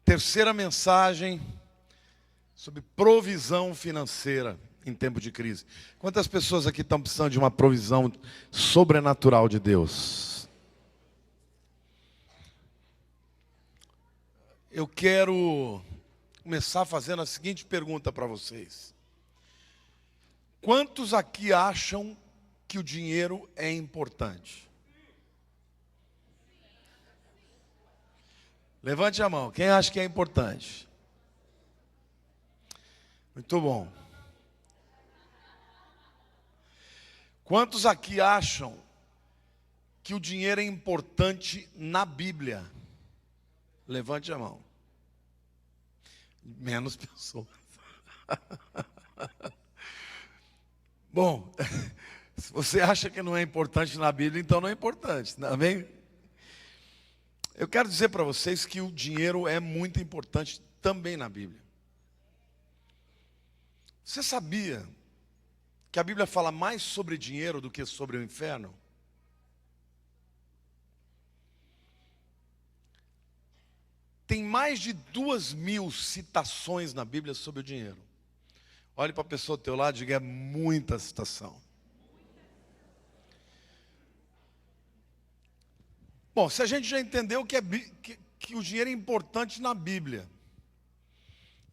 Terceira mensagem sobre provisão financeira em tempo de crise. Quantas pessoas aqui estão precisando de uma provisão sobrenatural de Deus? Eu quero começar fazendo a seguinte pergunta para vocês. Quantos aqui acham que o dinheiro é importante? Levante a mão. Quem acha que é importante? Muito bom. Quantos aqui acham que o dinheiro é importante na Bíblia? Levante a mão. Menos pessoas. Bom, se você acha que não é importante na Bíblia, então não é importante, tá bem? Eu quero dizer para vocês que o dinheiro é muito importante também na Bíblia. Você sabia que a Bíblia fala mais sobre dinheiro do que sobre o inferno? Tem mais de 2.000 citações na Bíblia sobre o dinheiro. Olhe para a pessoa do teu lado e diga, é muita citação. Bom, se a gente já entendeu que o dinheiro é importante na Bíblia,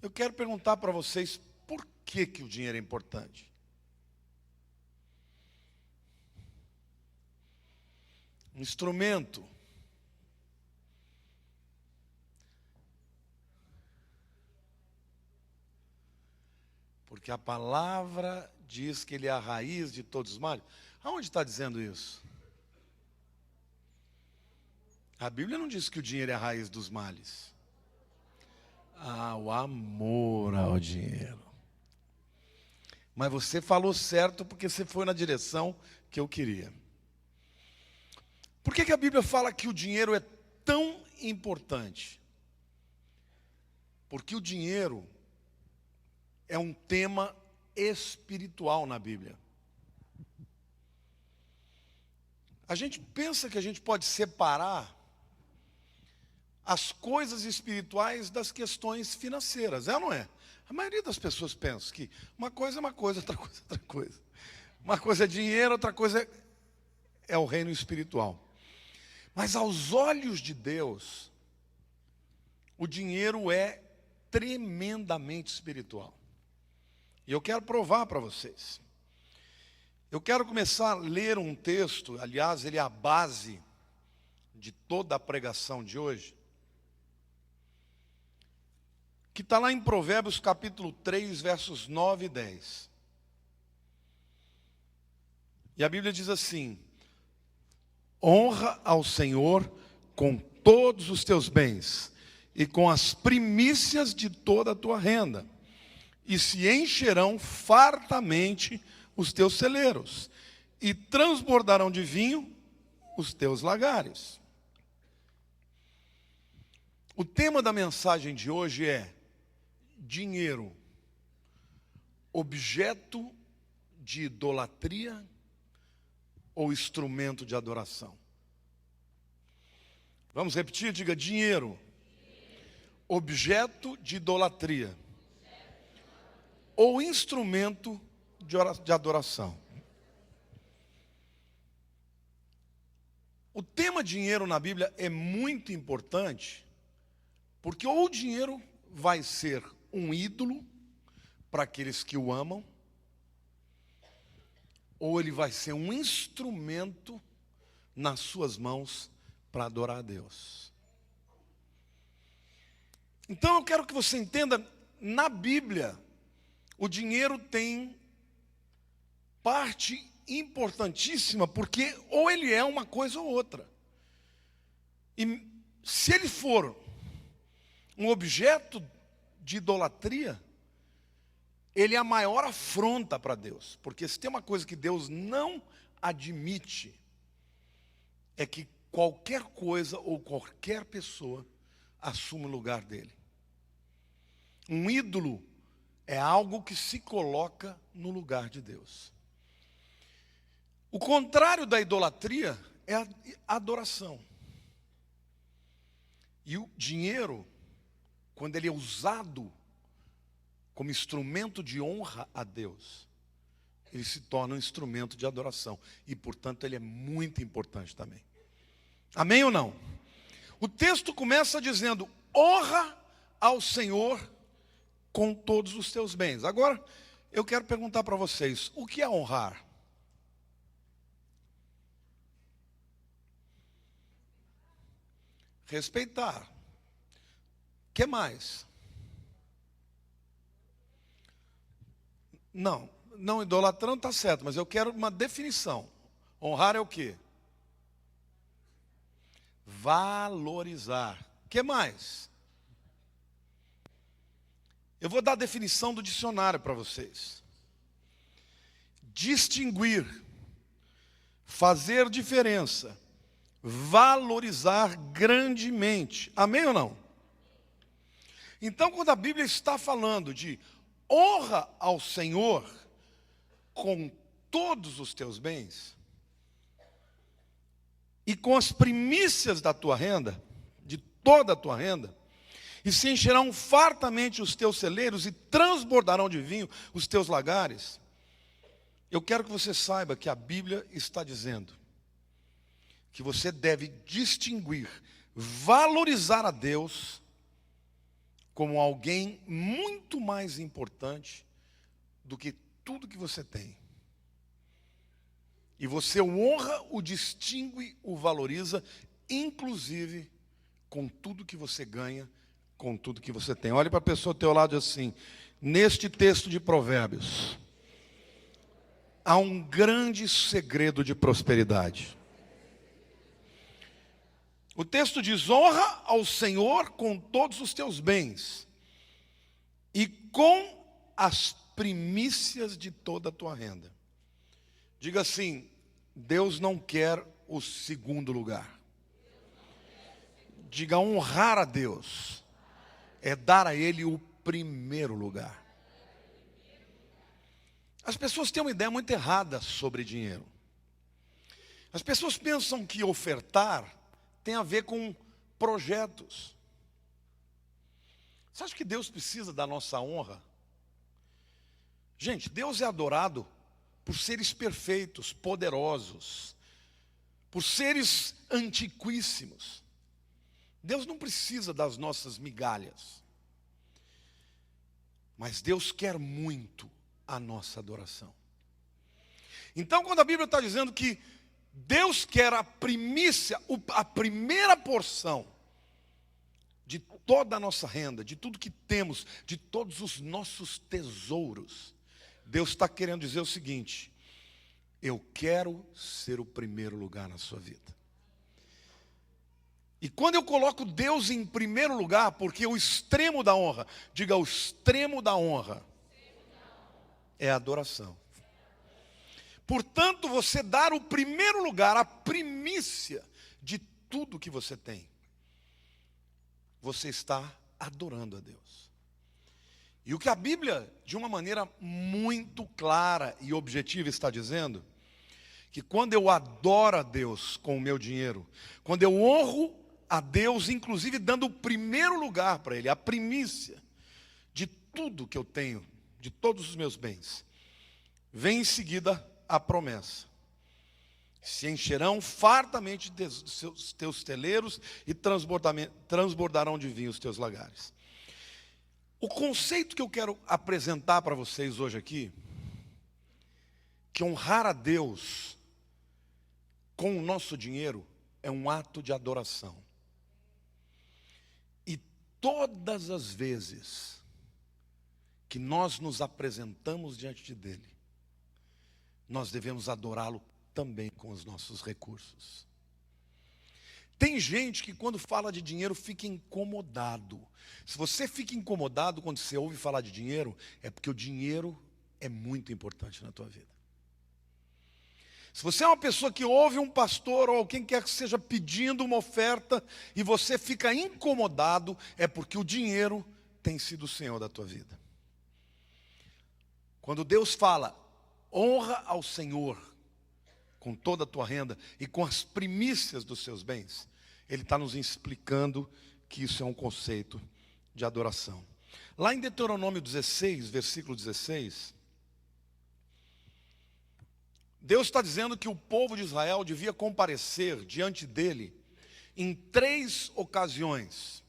eu quero perguntar para vocês, por que o dinheiro é importante? Um instrumento. Porque a palavra diz que ele é a raiz de todos os males. Aonde está dizendo isso? A Bíblia não diz que o dinheiro é a raiz dos males. Ah, o amor ao dinheiro. Mas você falou certo porque você foi na direção que eu queria. Por que a Bíblia fala que o dinheiro é tão importante? Porque o dinheiro é um tema espiritual na Bíblia. A gente pensa que a gente pode separar as coisas espirituais das questões financeiras, é ou não é? A maioria das pessoas pensa que uma coisa é uma coisa, outra coisa é outra coisa. Uma coisa é dinheiro, outra coisa é o reino espiritual. Mas aos olhos de Deus, o dinheiro é tremendamente espiritual. E eu quero provar para vocês. Eu quero começar a ler um texto, aliás, ele é a base de toda a pregação de hoje, que está lá em Provérbios capítulo 3, versos 9 e 10. E a Bíblia diz assim: honra ao Senhor com todos os teus bens e com as primícias de toda a tua renda, e se encherão fartamente os teus celeiros, e transbordarão de vinho os teus lagares. O tema da mensagem de hoje é dinheiro, objeto de idolatria ou instrumento de adoração? Vamos repetir? Diga, dinheiro, objeto de idolatria ou instrumento de adoração. O tema dinheiro na Bíblia é muito importante, porque ou o dinheiro vai ser um ídolo para aqueles que o amam, ou ele vai ser um instrumento nas suas mãos para adorar a Deus. Então eu quero que você entenda, na Bíblia, o dinheiro tem parte importantíssima, porque ou ele é uma coisa ou outra. E se ele for um objeto de idolatria, ele é a maior afronta para Deus. Porque se tem uma coisa que Deus não admite, é que qualquer coisa ou qualquer pessoa assuma o lugar dele. Um ídolo é algo que se coloca no lugar de Deus. O contrário da idolatria é a adoração. E o dinheiro quando ele é usado como instrumento de honra a Deus, ele se torna um instrumento de adoração. E, portanto, ele é muito importante também. Amém ou não? O texto começa dizendo: honra ao Senhor com todos os teus bens. Agora, eu quero perguntar para vocês, o que é honrar? Respeitar. O que mais? Não idolatrando está certo, mas eu quero uma definição. Honrar é o quê? Valorizar. O que mais? Eu vou dar a definição do dicionário para vocês. Distinguir, fazer diferença, valorizar grandemente. Amém ou não? Então, quando a Bíblia está falando de honra ao Senhor com todos os teus bens e com as primícias da tua renda, de toda a tua renda, e se encherão fartamente os teus celeiros e transbordarão de vinho os teus lagares, eu quero que você saiba que a Bíblia está dizendo que você deve distinguir, valorizar a Deus como alguém muito mais importante do que tudo que você tem. E você o honra, o distingue, o valoriza, inclusive com tudo que você ganha, com tudo que você tem. Olhe para a pessoa ao teu lado assim: neste texto de Provérbios, há um grande segredo de prosperidade. O texto diz: honra ao Senhor com todos os teus bens e com as primícias de toda a tua renda. Diga assim: Deus não quer o segundo lugar. Diga: honrar a Deus é dar a Ele o primeiro lugar. As pessoas têm uma ideia muito errada sobre dinheiro. As pessoas pensam que ofertar tem a ver com projetos. Você acha que Deus precisa da nossa honra? Gente, Deus é adorado por seres perfeitos, poderosos, por seres antiquíssimos. Deus não precisa das nossas migalhas. Mas Deus quer muito a nossa adoração. Então, quando a Bíblia está dizendo que Deus quer a primícia, a primeira porção de toda a nossa renda, de tudo que temos, de todos os nossos tesouros, Deus está querendo dizer o seguinte: eu quero ser o primeiro lugar na sua vida. E quando eu coloco Deus em primeiro lugar, porque o extremo da honra, diga, o extremo da honra é a adoração. Portanto, você dar o primeiro lugar, a primícia de tudo que você tem, você está adorando a Deus. E o que a Bíblia, de uma maneira muito clara e objetiva, está dizendo, que quando eu adoro a Deus com o meu dinheiro, quando eu honro a Deus, inclusive dando o primeiro lugar para Ele, a primícia de tudo que eu tenho, de todos os meus bens, vem em seguida a promessa: se encherão fartamente os teus teleiros e transbordarão de vinho os teus lagares. O conceito que eu quero apresentar para vocês hoje aqui, que honrar a Deus com o nosso dinheiro é um ato de adoração. E todas as vezes que nós nos apresentamos diante dele, nós devemos adorá-lo também com os nossos recursos. Tem gente que quando fala de dinheiro fica incomodado. Se você fica incomodado quando você ouve falar de dinheiro, é porque o dinheiro é muito importante na tua vida. Se você é uma pessoa que ouve um pastor ou quem quer que seja pedindo uma oferta e você fica incomodado, é porque o dinheiro tem sido o Senhor da tua vida. Quando Deus fala, honra ao Senhor com toda a tua renda e com as primícias dos seus bens, Ele está nos explicando que isso é um conceito de adoração. Lá em Deuteronômio 16, versículo 16, Deus está dizendo que o povo de Israel devia comparecer diante dele em 3 ocasiões.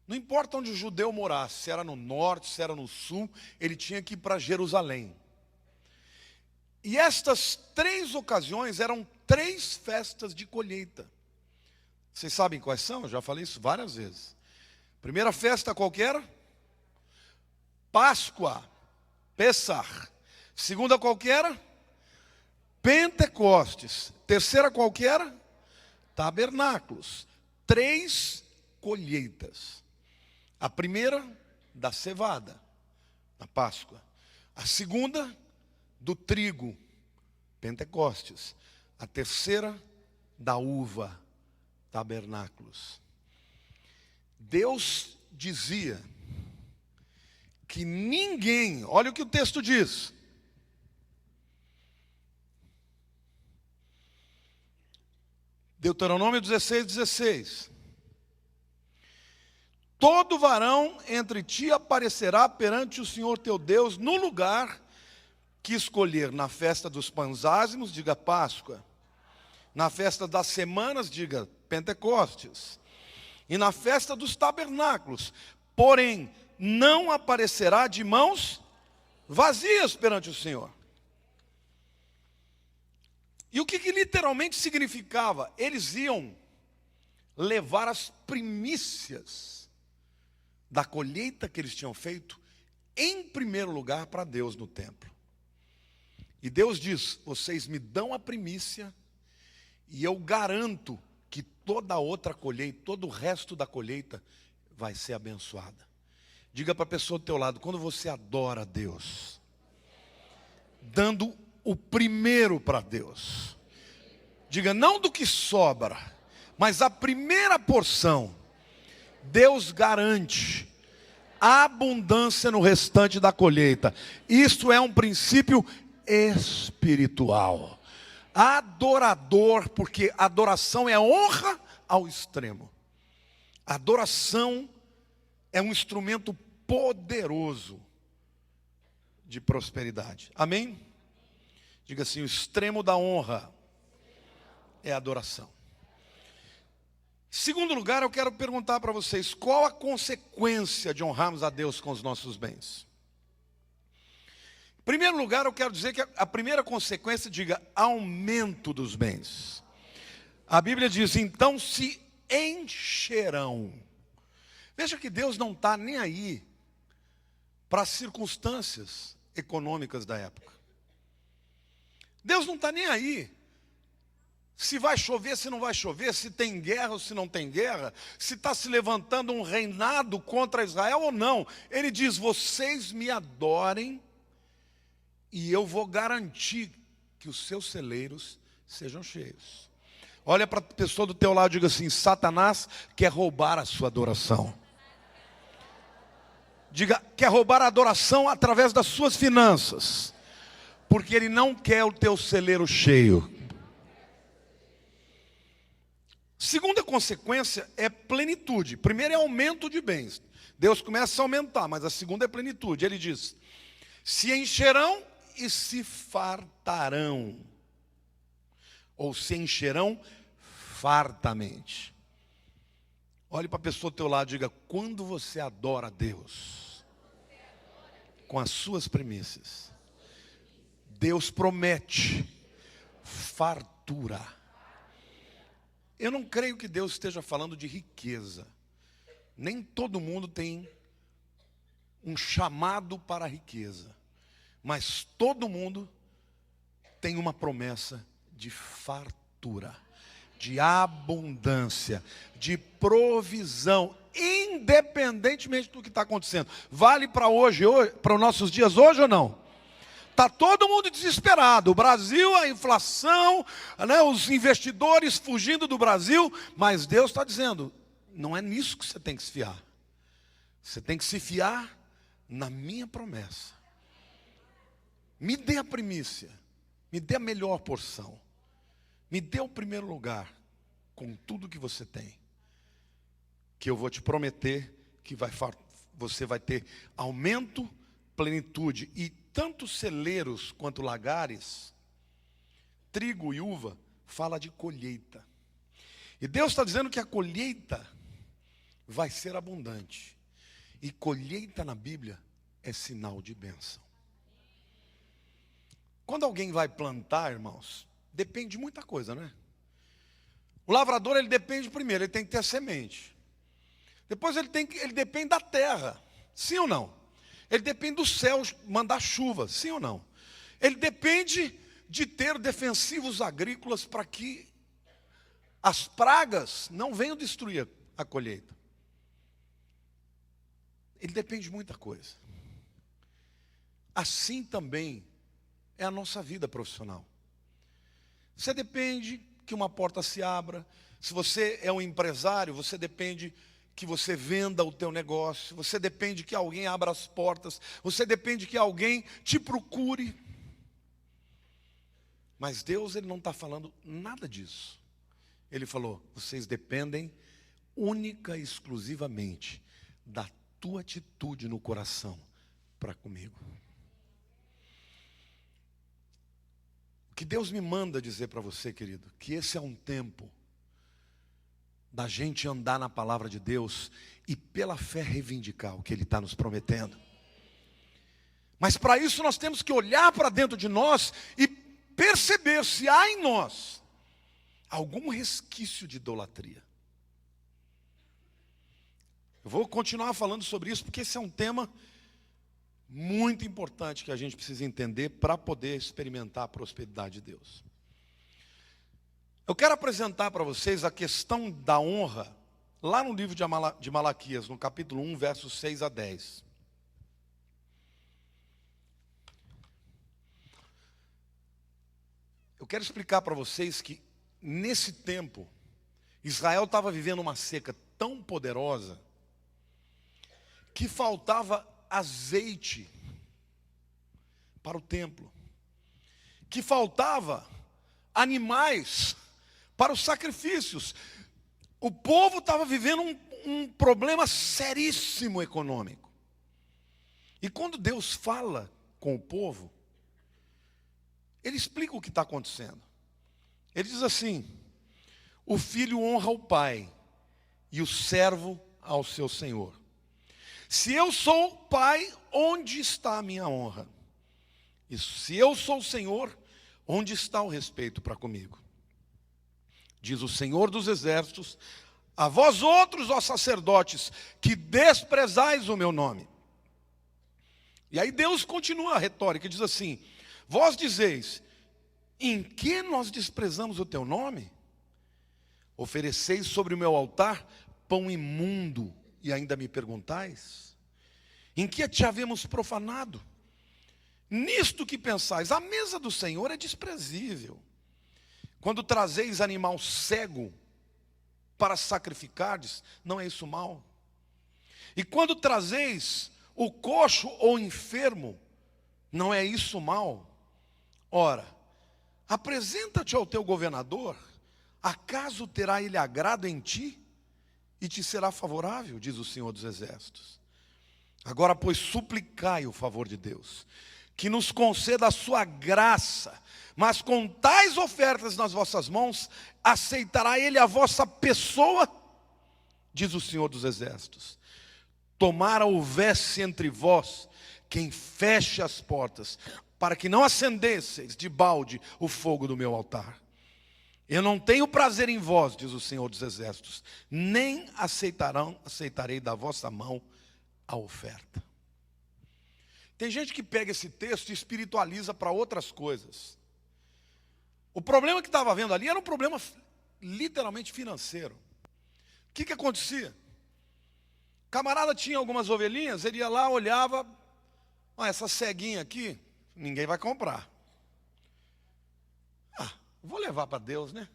Não importa onde o judeu morasse, se era no norte, se era no sul, ele tinha que ir para Jerusalém. E estas 3 ocasiões eram 3 festas de colheita. Vocês sabem quais são? Eu já falei isso várias vezes. Primeira festa qualquer? Páscoa, Pessach. Segunda qualquer? Pentecostes. Terceira qualquer? Tabernáculos. 3 colheitas. A primeira, da cevada, na Páscoa. A segunda, do trigo, Pentecostes. A terceira, da uva, Tabernáculos. Deus dizia que ninguém, olha o que o texto diz. Deuteronômio 16, 16. Todo varão entre ti aparecerá perante o Senhor teu Deus no lugar que escolher, na festa dos pães ázimos, diga Páscoa. Na festa das semanas, diga Pentecostes. E na festa dos tabernáculos. Porém, não aparecerá de mãos vazias perante o Senhor. E o que literalmente significava? Eles iam levar as primícias da colheita que eles tinham feito, em primeiro lugar para Deus no templo. E Deus diz: vocês me dão a primícia, e eu garanto que toda a outra colheita, todo o resto da colheita vai ser abençoada. Diga para a pessoa do teu lado, quando você adora a Deus, dando o primeiro para Deus, diga, não do que sobra, mas a primeira porção, Deus garante a abundância no restante da colheita. Isso é um princípio espiritual. Adorador, porque adoração é honra ao extremo. Adoração é um instrumento poderoso de prosperidade. Amém? Diga assim, o extremo da honra é a adoração. Segundo lugar, eu quero perguntar para vocês, qual a consequência de honrarmos a Deus com os nossos bens? Em primeiro lugar, eu quero dizer que a primeira consequência, diga, aumento dos bens. A Bíblia diz, então se encherão. Veja que Deus não está nem aí para as circunstâncias econômicas da época. Deus não está nem aí se vai chover, se não vai chover, se tem guerra ou se não tem guerra, se está se levantando um reinado contra Israel ou não. Ele diz, vocês me adorem e eu vou garantir que os seus celeiros sejam cheios. Olha para a pessoa do teu lado e diga assim, Satanás quer roubar a sua adoração. Diga, quer roubar a adoração através das suas finanças, porque ele não quer o teu celeiro cheio. Segunda consequência é plenitude. Primeiro é aumento de bens. Deus começa a aumentar, mas a segunda é plenitude. Ele diz, se encherão e se fartarão. Ou se encherão fartamente. Olhe para a pessoa do teu lado e diga, quando você adora a Deus com as suas primícias, Deus promete fartura. Eu não creio que Deus esteja falando de riqueza. Nem todo mundo tem um chamado para a riqueza. Mas todo mundo tem uma promessa de fartura, de abundância, de provisão, independentemente do que está acontecendo. Vale para hoje, para os nossos dias hoje ou não? Está todo mundo desesperado. O Brasil, a inflação, né, os investidores fugindo do Brasil. Mas Deus está dizendo, não é nisso que você tem que se fiar. Você tem que se fiar na minha promessa. Me dê a primícia. Me dê a melhor porção. Me dê o primeiro lugar com tudo que você tem. Que eu vou te prometer que você vai ter aumento, plenitude. E tanto celeiros quanto lagares, trigo e uva, fala de colheita. E Deus está dizendo que a colheita vai ser abundante. E colheita na Bíblia é sinal de bênção. Quando alguém vai plantar, irmãos, depende de muita coisa, né? O lavrador, ele depende primeiro, ele tem que ter a semente. Depois ele depende da terra, sim ou não? Ele depende do céu mandar chuva, sim ou não? Ele depende de ter defensivos agrícolas para que as pragas não venham destruir a colheita. Ele depende de muita coisa. Assim também é a nossa vida profissional. Você depende que uma porta se abra. Se você é um empresário, você depende que você venda o teu negócio. Você depende que alguém abra as portas. Você depende que alguém te procure. Mas Deus, ele não está falando nada disso. Ele falou, vocês dependem única e exclusivamente da tua atitude no coração para comigo. O que Deus me manda dizer para você, querido, que esse é um tempo da gente andar na palavra de Deus e pela fé reivindicar o que Ele está nos prometendo. Mas para isso nós temos que olhar para dentro de nós e perceber se há em nós algum resquício de idolatria. Eu vou continuar falando sobre isso porque esse é um tema muito importante que a gente precisa entender para poder experimentar a prosperidade de Deus. Eu quero apresentar para vocês a questão da honra, lá no livro de Malaquias, no capítulo 1, versos 6 a 10. Eu quero explicar para vocês que, nesse tempo, Israel estava vivendo uma seca tão poderosa, que faltava azeite para o templo, que faltava animais para os sacrifícios. O povo estava vivendo um problema seríssimo econômico. E quando Deus fala com o povo, Ele explica o que está acontecendo. Ele diz assim, o filho honra o pai e o servo ao seu senhor. Se eu sou o pai, onde está a minha honra? E se eu sou o Senhor, onde está o respeito para comigo? Diz o Senhor dos exércitos, a vós outros, ó sacerdotes, que desprezais o meu nome. E aí Deus continua a retórica, diz assim, vós dizeis, em que nós desprezamos o teu nome? Ofereceis sobre o meu altar pão imundo, e ainda me perguntais? Em que te havemos profanado? Nisto que pensais, a mesa do Senhor é desprezível. Quando trazeis animal cego para sacrificardes, não é isso mal? E quando trazeis o coxo ou enfermo, não é isso mal? Ora, apresenta-te ao teu governador, acaso terá ele agrado em ti? E te será favorável, diz o Senhor dos Exércitos. Agora, pois, suplicai o favor de Deus, que nos conceda a sua graça, mas com tais ofertas nas vossas mãos, aceitará Ele a vossa pessoa, diz o Senhor dos Exércitos. Tomara houvesse entre vós quem feche as portas, para que não acendesseis de balde o fogo do meu altar. Eu não tenho prazer em vós, diz o Senhor dos Exércitos, nem aceitarei da vossa mão a oferta. Tem gente que pega esse texto e espiritualiza para outras coisas. O problema que estava havendo ali era um problema literalmente financeiro. O que acontecia? O camarada tinha algumas ovelhinhas, ele ia lá, olhava, essa ceguinha aqui, ninguém vai comprar. Vou levar para Deus, né?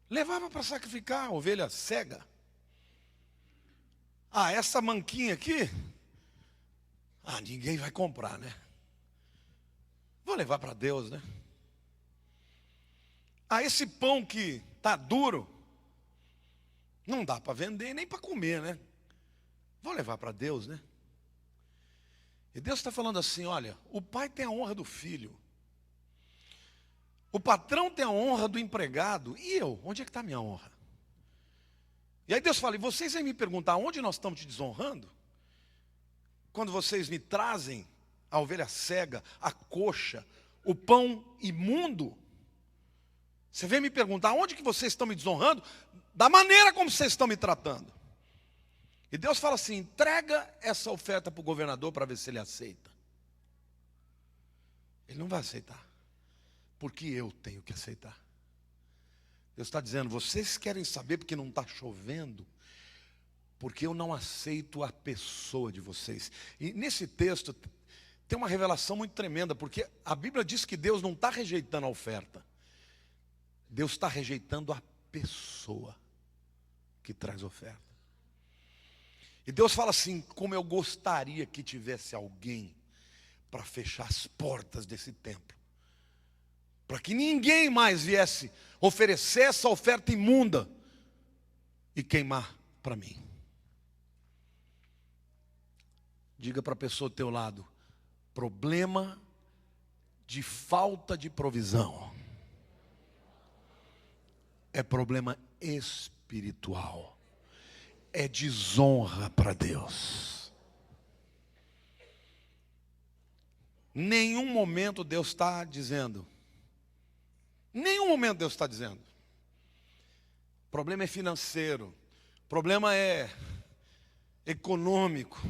Levava para sacrificar a ovelha cega. Essa manquinha aqui, ninguém vai comprar, né? Vou levar para Deus, né? Esse pão que está duro, Não dá para vender nem para comer, né? Vou levar para Deus, né? E Deus está falando assim, olha, o pai tem a honra do filho. O patrão tem a honra do empregado. E eu? Onde é que está a minha honra? E aí Deus fala, e vocês vêm me perguntar onde nós estamos te desonrando? Quando vocês me trazem a ovelha cega, a coxa, o pão imundo, você vem me perguntar onde que vocês estão me desonrando? Da maneira como vocês estão me tratando. E Deus fala assim, entrega essa oferta para o governador para ver se ele aceita. Ele não vai aceitar, porque eu tenho que aceitar. Deus está dizendo, vocês querem saber porque não está chovendo? Porque eu não aceito a pessoa de vocês. E nesse texto tem uma revelação muito tremenda, porque a Bíblia diz que Deus não está rejeitando a oferta. Deus está rejeitando a pessoa que traz oferta. E Deus fala assim, como eu gostaria que tivesse alguém para fechar as portas desse templo. Para que ninguém mais viesse oferecer essa oferta imunda e queimar para mim. Diga para a pessoa do teu lado, problema de falta de provisão é problema espiritual, é desonra para Deus. Nenhum momento Deus está dizendo, o problema é financeiro, o problema é econômico,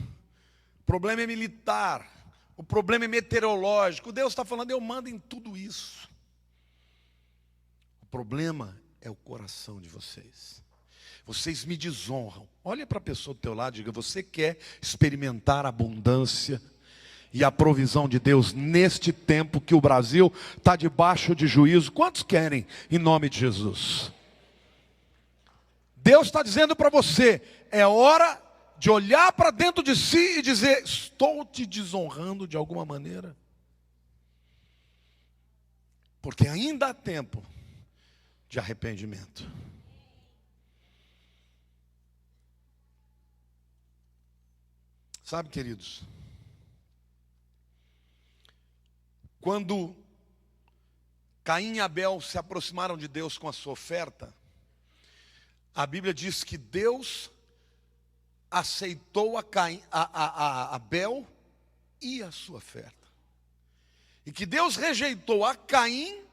o problema é militar, o problema é meteorológico. Deus está falando, eu mando em tudo isso. O problema é o coração de vocês. Vocês me desonram. Olha para a pessoa do teu lado e diga, você quer experimentar a abundância e a provisão de Deus neste tempo que o Brasil está debaixo de juízo? Quantos querem em nome de Jesus? Deus está dizendo para você, é hora de olhar para dentro de si e dizer, estou te desonrando de alguma maneira? Porque ainda há tempo de arrependimento. Sabe, queridos, quando Caim e Abel se aproximaram de Deus com a sua oferta, a Bíblia diz que Deus aceitou a Abel e a sua oferta. E que Deus rejeitou a Caim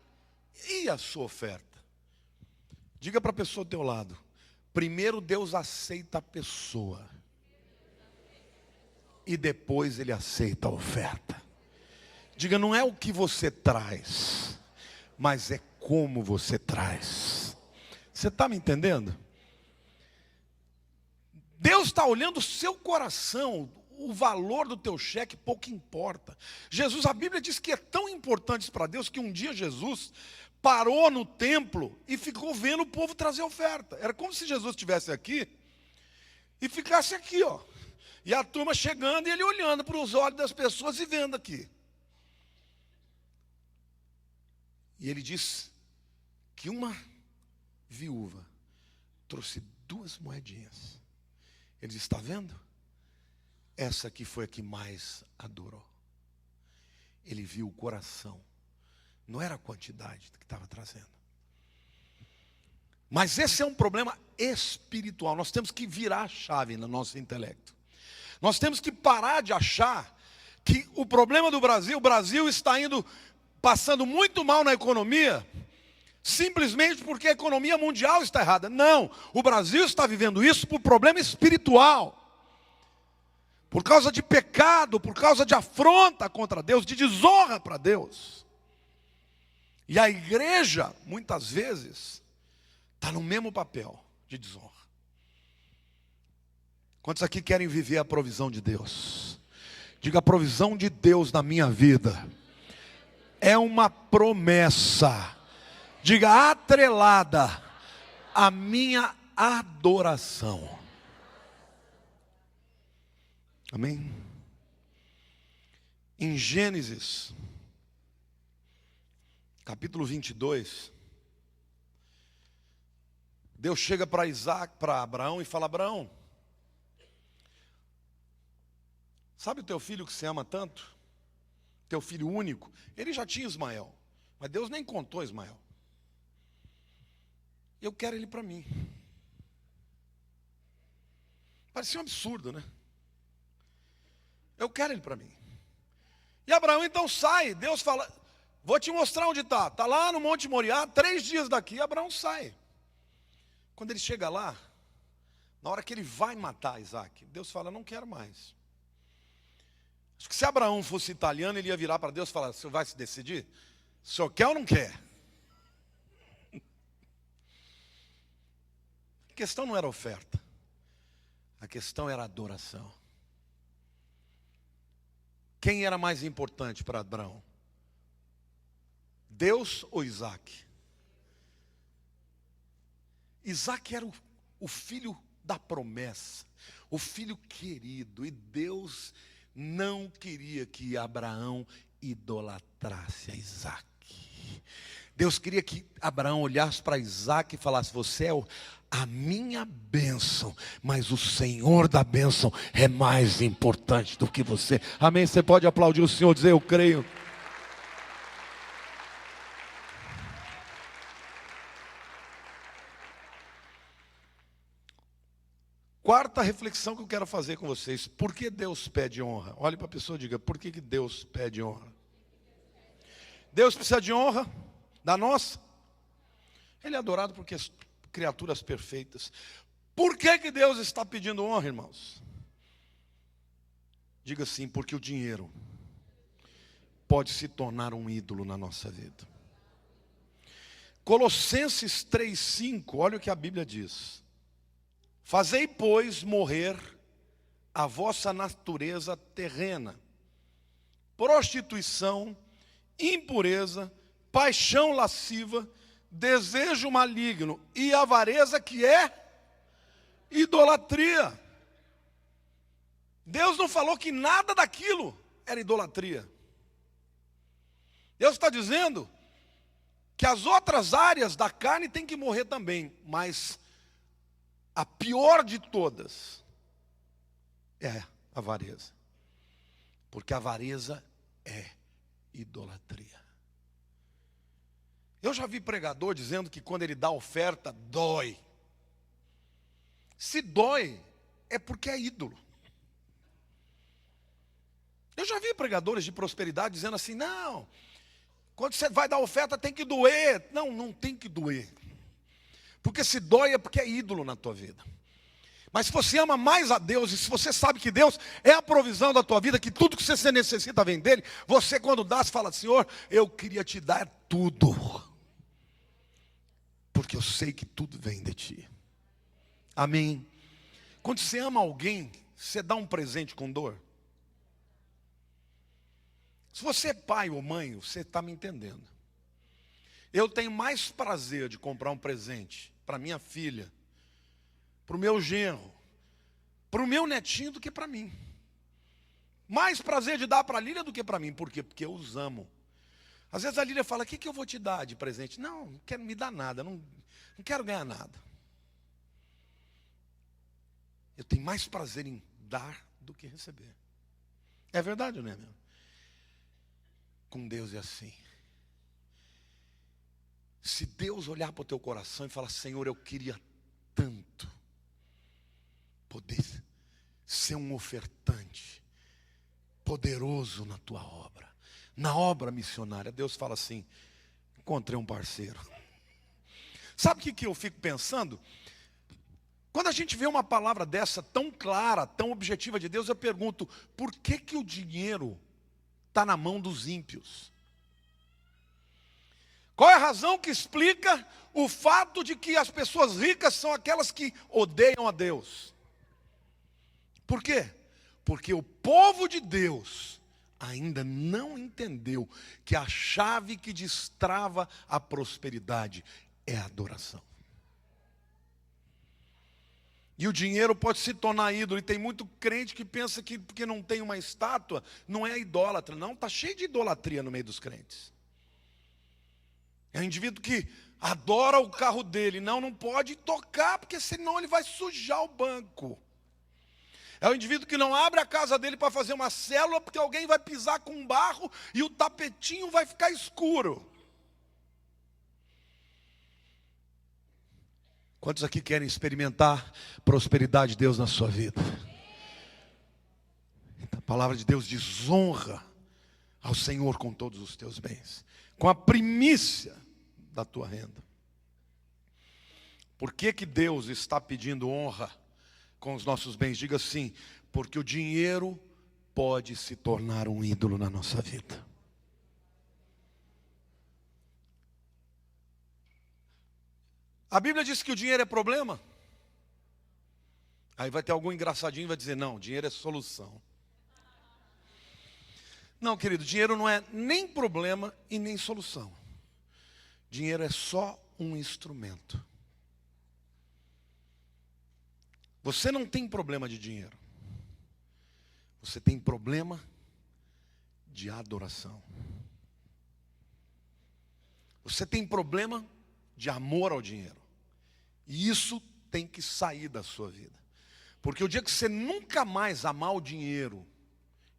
e a sua oferta. Diga para a pessoa do teu lado, primeiro Deus aceita a pessoa. E depois Ele aceita a oferta. Diga, não é o que você traz, mas é como você traz. Você está me entendendo? Deus está olhando o seu coração, o valor do teu cheque pouco importa. Jesus, a Bíblia diz que é tão importante isso para Deus, que um dia Jesus parou no templo e ficou vendo o povo trazer oferta. Era como se Jesus estivesse aqui e ficasse aqui, ó. E a turma chegando e ele olhando para os olhos das pessoas e vendo aqui. E ele diz que uma viúva trouxe 2 moedinhas. Ele diz, está vendo? Essa aqui foi a que mais adorou. Ele viu o coração. Não era a quantidade que estava trazendo. Mas esse é um problema espiritual. Nós temos que virar a chave no nosso intelecto. Nós temos que parar de achar que o problema do Brasil, o Brasil está passando muito mal na economia, simplesmente porque a economia mundial está errada. Não, o Brasil está vivendo isso por problema espiritual. Por causa de pecado, por causa de afronta contra Deus, de desonra para Deus. E a igreja, muitas vezes, está no mesmo papel de desonra. Quantos aqui querem viver a provisão de Deus? Diga, a provisão de Deus na minha vida é uma promessa. Diga, atrelada à minha adoração. Amém? Em Gênesis, capítulo 22, Deus chega para Abraão e fala: Abraão, sabe o teu filho que você ama tanto? Teu filho único? Ele já tinha Ismael, mas Deus nem contou Ismael. Eu quero ele para mim. Parecia um absurdo, né? Eu quero ele para mim. E Abraão então sai. Deus fala: vou te mostrar onde está. Está lá no Monte Moriá, 3 dias daqui. Abraão sai. Quando ele chega lá, na hora que ele vai matar Isaac, Deus fala: não quero mais. Acho que se Abraão fosse italiano, ele ia virar para Deus e falar: o senhor vai se decidir? O senhor quer ou não quer? A questão não era oferta. A questão era adoração. Quem era mais importante para Abraão? Deus ou Isaac? Isaac era o filho da promessa, o filho querido, e Deus não queria que Abraão idolatrasse a Isaac. Deus queria que Abraão olhasse para Isaac e falasse: você é a minha bênção, mas o Senhor da bênção é mais importante do que você. Amém? Você pode aplaudir o Senhor e dizer: eu creio. Quarta reflexão que eu quero fazer com vocês: por que Deus pede honra? Olhe para a pessoa e diga: por que Deus pede honra? Deus precisa de honra da nossa. Ele é adorado porque criaturas perfeitas. Por que Deus está pedindo honra, irmãos? Diga assim: porque o dinheiro pode se tornar um ídolo na nossa vida. Colossenses 3:5, olha o que a Bíblia diz: fazei, pois, morrer a vossa natureza terrena: prostituição, impureza, paixão lasciva, desejo maligno e avareza, que é idolatria. Deus não falou que nada daquilo era idolatria. Deus está dizendo que as outras áreas da carne têm que morrer também, mas a pior de todas é a avareza. Porque a avareza é idolatria. Eu já vi pregador dizendo que quando ele dá oferta, dói. Se dói, é porque é ídolo. Eu já vi pregadores de prosperidade dizendo assim: não, quando você vai dar oferta tem que doer. Não, não tem que doer. Porque se dói é porque é ídolo na tua vida. Mas se você ama mais a Deus, e se você sabe que Deus é a provisão da tua vida, que tudo que você necessita vem dele, você quando dá, você fala: Senhor, eu queria te dar tudo, porque eu sei que tudo vem de ti. Amém? Quando você ama alguém, você dá um presente com dor? Se você é pai ou mãe, você está me entendendo. Eu tenho mais prazer de comprar um presente para minha filha, para o meu genro, para o meu netinho, do que para mim. Mais prazer de dar para a Lília do que para mim. Por quê? Porque eu os amo. Às vezes a Lília fala: o que eu vou te dar de presente? Não, não quero me dar nada, não quero ganhar nada. Eu tenho mais prazer em dar do que receber. É verdade ou não é, meu? Com Deus é assim. Se Deus olhar para o teu coração e falar: Senhor, eu queria tanto poder ser um ofertante poderoso na tua obra, na obra missionária. Deus fala assim: encontrei um parceiro. Sabe o que eu fico pensando? Quando a gente vê uma palavra dessa tão clara, tão objetiva de Deus, eu pergunto: por que o dinheiro está na mão dos ímpios? Qual é a razão que explica o fato de que as pessoas ricas são aquelas que odeiam a Deus? Por quê? Porque o povo de Deus ainda não entendeu que a chave que destrava a prosperidade é a adoração. E o dinheiro pode se tornar ídolo. E tem muito crente que pensa que porque não tem uma estátua, não é idólatra. Não, está cheio de idolatria no meio dos crentes. É um indivíduo que adora o carro dele. Não, não pode tocar, porque senão ele vai sujar o banco. É o indivíduo que não abre a casa dele para fazer uma célula, porque alguém vai pisar com barro e o tapetinho vai ficar escuro. Quantos aqui querem experimentar prosperidade de Deus na sua vida? A palavra de Deus diz: honra ao Senhor com todos os teus bens, com a primícia da tua renda. Por que que Deus está pedindo honra com os nossos bens? Diga assim: porque o dinheiro pode se tornar um ídolo na nossa vida. A Bíblia diz que o dinheiro é problema. Aí vai ter algum engraçadinho e vai dizer: não, dinheiro é solução. Não, querido, dinheiro não é nem problema e nem solução. Dinheiro é só um instrumento. Você não tem problema de dinheiro. Você tem problema de adoração. Você tem problema de amor ao dinheiro. E isso tem que sair da sua vida. Porque o dia que você nunca mais amar o dinheiro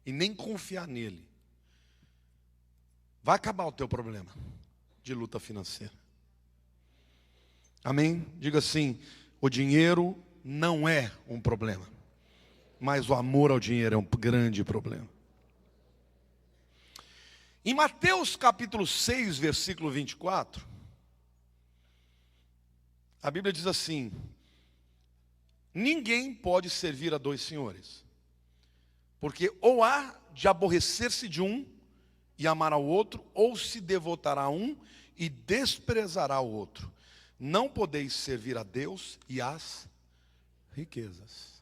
e nem confiar nele, vai acabar o teu problema de luta financeira. Amém? Diga assim: o dinheiro não é um problema, mas o amor ao dinheiro é um grande problema. Em Mateus capítulo 6, versículo 24, a Bíblia diz assim: ninguém pode servir a dois senhores, porque ou há de aborrecer-se de um e amar ao outro, ou se devotará a um e desprezará o outro. Não podeis servir a Deus e às riquezas.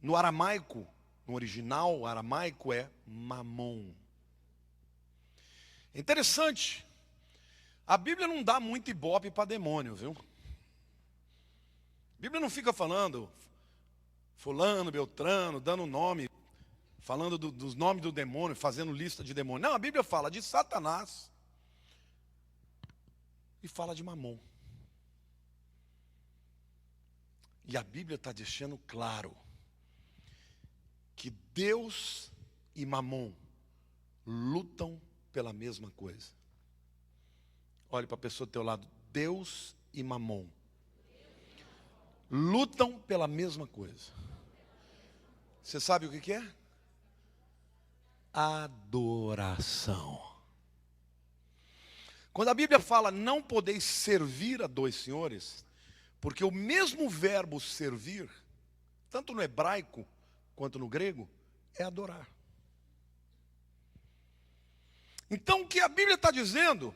No aramaico, no original aramaico é mamon. Interessante, a Bíblia não dá muito ibope para demônio, viu? A Bíblia não fica falando fulano, beltrano, dando nome, falando dos nomes do demônio, fazendo lista de demônio. Não, a Bíblia fala de Satanás e fala de mamon. E a Bíblia está deixando claro que Deus e mamon lutam pela mesma coisa. Olhe para a pessoa do teu lado: Deus e mamon lutam pela mesma coisa. Você sabe o que é? Adoração. Quando a Bíblia fala não podeis servir a dois senhores, porque o mesmo verbo servir, tanto no hebraico quanto no grego, é adorar. Então o que a Bíblia está dizendo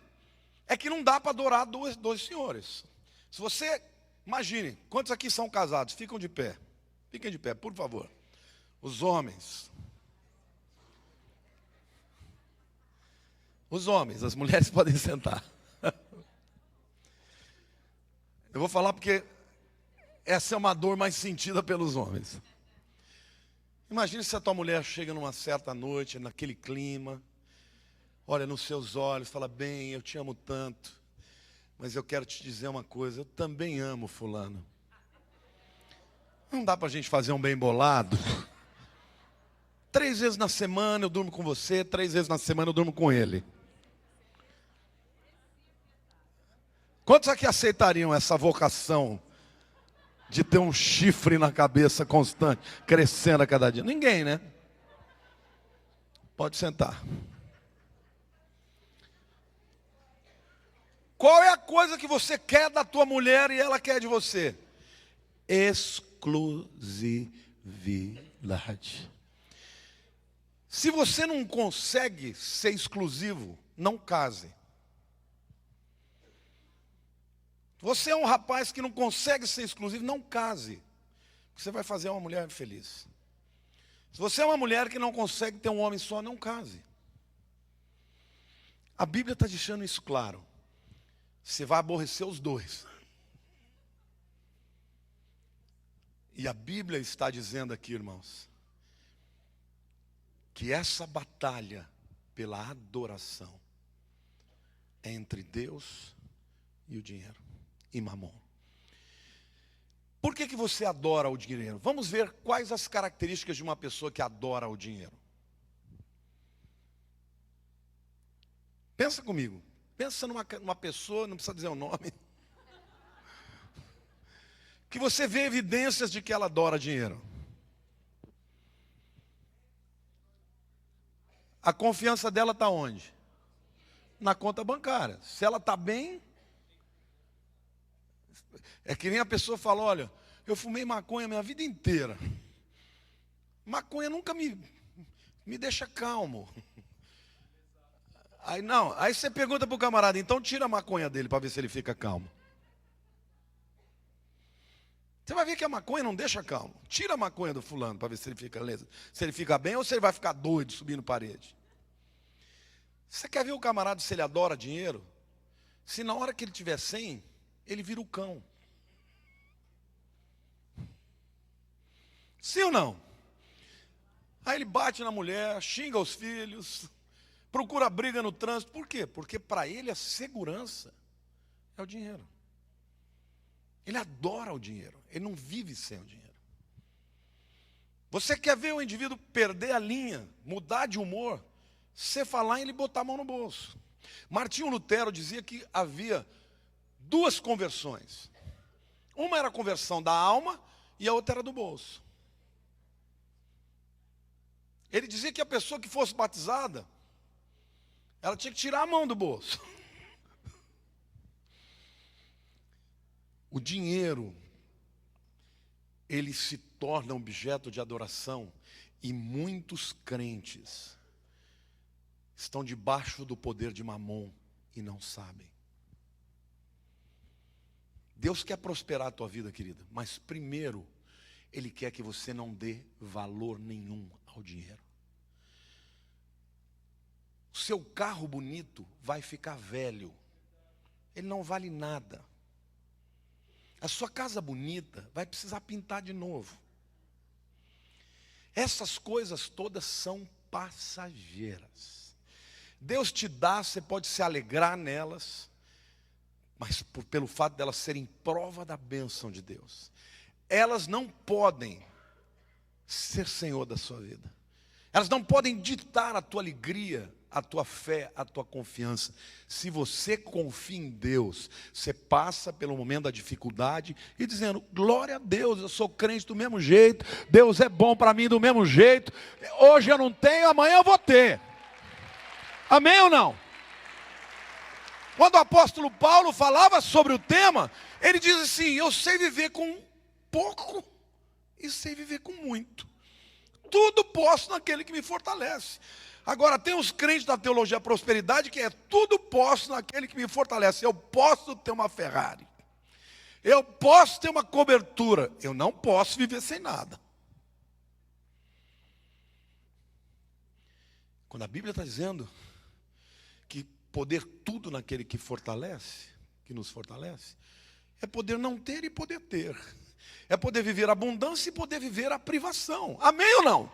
é que não dá para adorar dois senhores. Se você, imagine, quantos aqui são casados? Fiquem de pé, por favor. Os homens, as mulheres podem sentar. Eu vou falar porque essa é uma dor mais sentida pelos homens. Imagine se a tua mulher chega numa certa noite, naquele clima, olha nos seus olhos, fala: bem, eu te amo tanto, mas eu quero te dizer uma coisa, eu também amo fulano. Não dá para a gente fazer um bem bolado? 3 vezes na semana eu durmo com você, 3 vezes na semana eu durmo com ele. Quantos aqui aceitariam essa vocação de ter um chifre na cabeça constante, crescendo a cada dia? Ninguém, né? Pode sentar. Qual é a coisa que você quer da tua mulher e ela quer de você? Exclusividade. Se você não consegue ser exclusivo, não case. Você é um rapaz que não consegue ser exclusivo, não case. Porque você vai fazer uma mulher infeliz. Se você é uma mulher que não consegue ter um homem só, não case. A Bíblia está deixando isso claro. Você vai aborrecer os dois. E a Bíblia está dizendo aqui, irmãos, que essa batalha pela adoração é entre Deus e o dinheiro, e Mamon. Por que você adora o dinheiro? Vamos ver quais as características de uma pessoa que adora o dinheiro. Pensa comigo. Pensa numa pessoa, não precisa dizer o nome, que você vê evidências de que ela adora dinheiro. A confiança dela está onde? Na conta bancária. Se ela está bem, é que nem a pessoa fala, olha, eu fumei maconha minha vida inteira. Maconha nunca me deixa calmo. Aí você pergunta para o camarada, então tira a maconha dele para ver se ele fica calmo. Você vai ver que a maconha não deixa calmo. Tira a maconha do fulano para ver se ele fica bem ou se ele vai ficar doido subindo parede. Você quer ver o camarada se ele adora dinheiro? Se na hora que ele tiver 100, ele vira o cão. Sim ou não? Aí ele bate na mulher, xinga os filhos, procura briga no trânsito. Por quê? Porque para ele a segurança é o dinheiro. Ele adora o dinheiro. Ele não vive sem o dinheiro. Você quer ver o indivíduo perder a linha, mudar de humor? Você falar em ele botar a mão no bolso. Martinho Lutero dizia que havia duas conversões. Uma era a conversão da alma e a outra era do bolso. Ele dizia que a pessoa que fosse batizada, ela tinha que tirar a mão do bolso. O dinheiro, ele se torna objeto de adoração e muitos crentes estão debaixo do poder de Mamon e não sabem. Deus quer prosperar a tua vida, querida, mas primeiro, Ele quer que você não dê valor nenhum ao dinheiro. O seu carro bonito vai ficar velho, ele não vale nada. A sua casa bonita vai precisar pintar de novo. Essas coisas todas são passageiras. Deus te dá, você pode se alegrar nelas, mas pelo fato delas serem prova da bênção de Deus, elas não podem ser senhor da sua vida. Elas não podem ditar a tua alegria, a tua fé, a tua confiança. Se você confia em Deus, você passa pelo momento da dificuldade e dizendo, glória a Deus, eu sou crente do mesmo jeito, Deus é bom para mim do mesmo jeito, hoje eu não tenho, amanhã eu vou ter. Amém ou não? Quando o apóstolo Paulo falava sobre o tema, ele diz assim, eu sei viver com pouco e sei viver com muito. Tudo posso naquele que me fortalece. Agora, tem os crentes da teologia da prosperidade que é tudo posso naquele que me fortalece. Eu posso ter uma Ferrari. Eu posso ter uma cobertura. Eu não posso viver sem nada. Quando a Bíblia está dizendo que poder tudo naquele que fortalece, que nos fortalece, é poder não ter e poder ter. É poder viver a abundância e poder viver a privação. Amém ou não?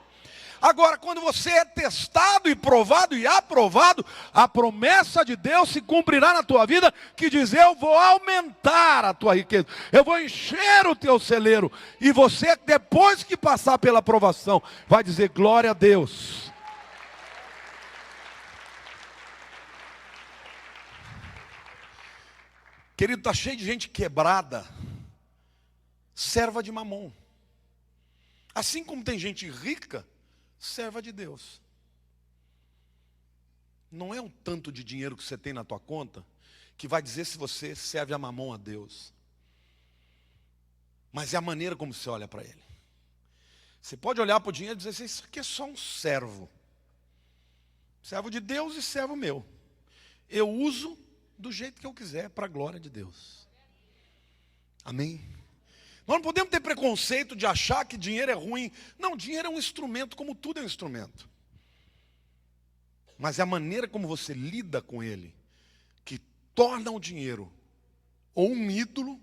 Agora, quando você é testado e provado e aprovado, a promessa de Deus se cumprirá na tua vida, que diz, eu vou aumentar a tua riqueza, eu vou encher o teu celeiro, e você, depois que passar pela aprovação, vai dizer, glória a Deus. Querido, está cheio de gente quebrada, serva de Mamon. Assim como tem gente rica, serva de Deus. Não é o tanto de dinheiro que você tem na tua conta que vai dizer se você serve a Mamon a Deus, mas é a maneira como você olha para ele. Você pode olhar para o dinheiro e dizer assim, isso aqui é só um servo. Servo de Deus e servo meu. Eu uso do jeito que eu quiser para a glória de Deus. Amém? Nós não podemos ter preconceito de achar que dinheiro é ruim. Não, dinheiro é um instrumento, como tudo é um instrumento. Mas é a maneira como você lida com ele que torna o dinheiro ou um ídolo,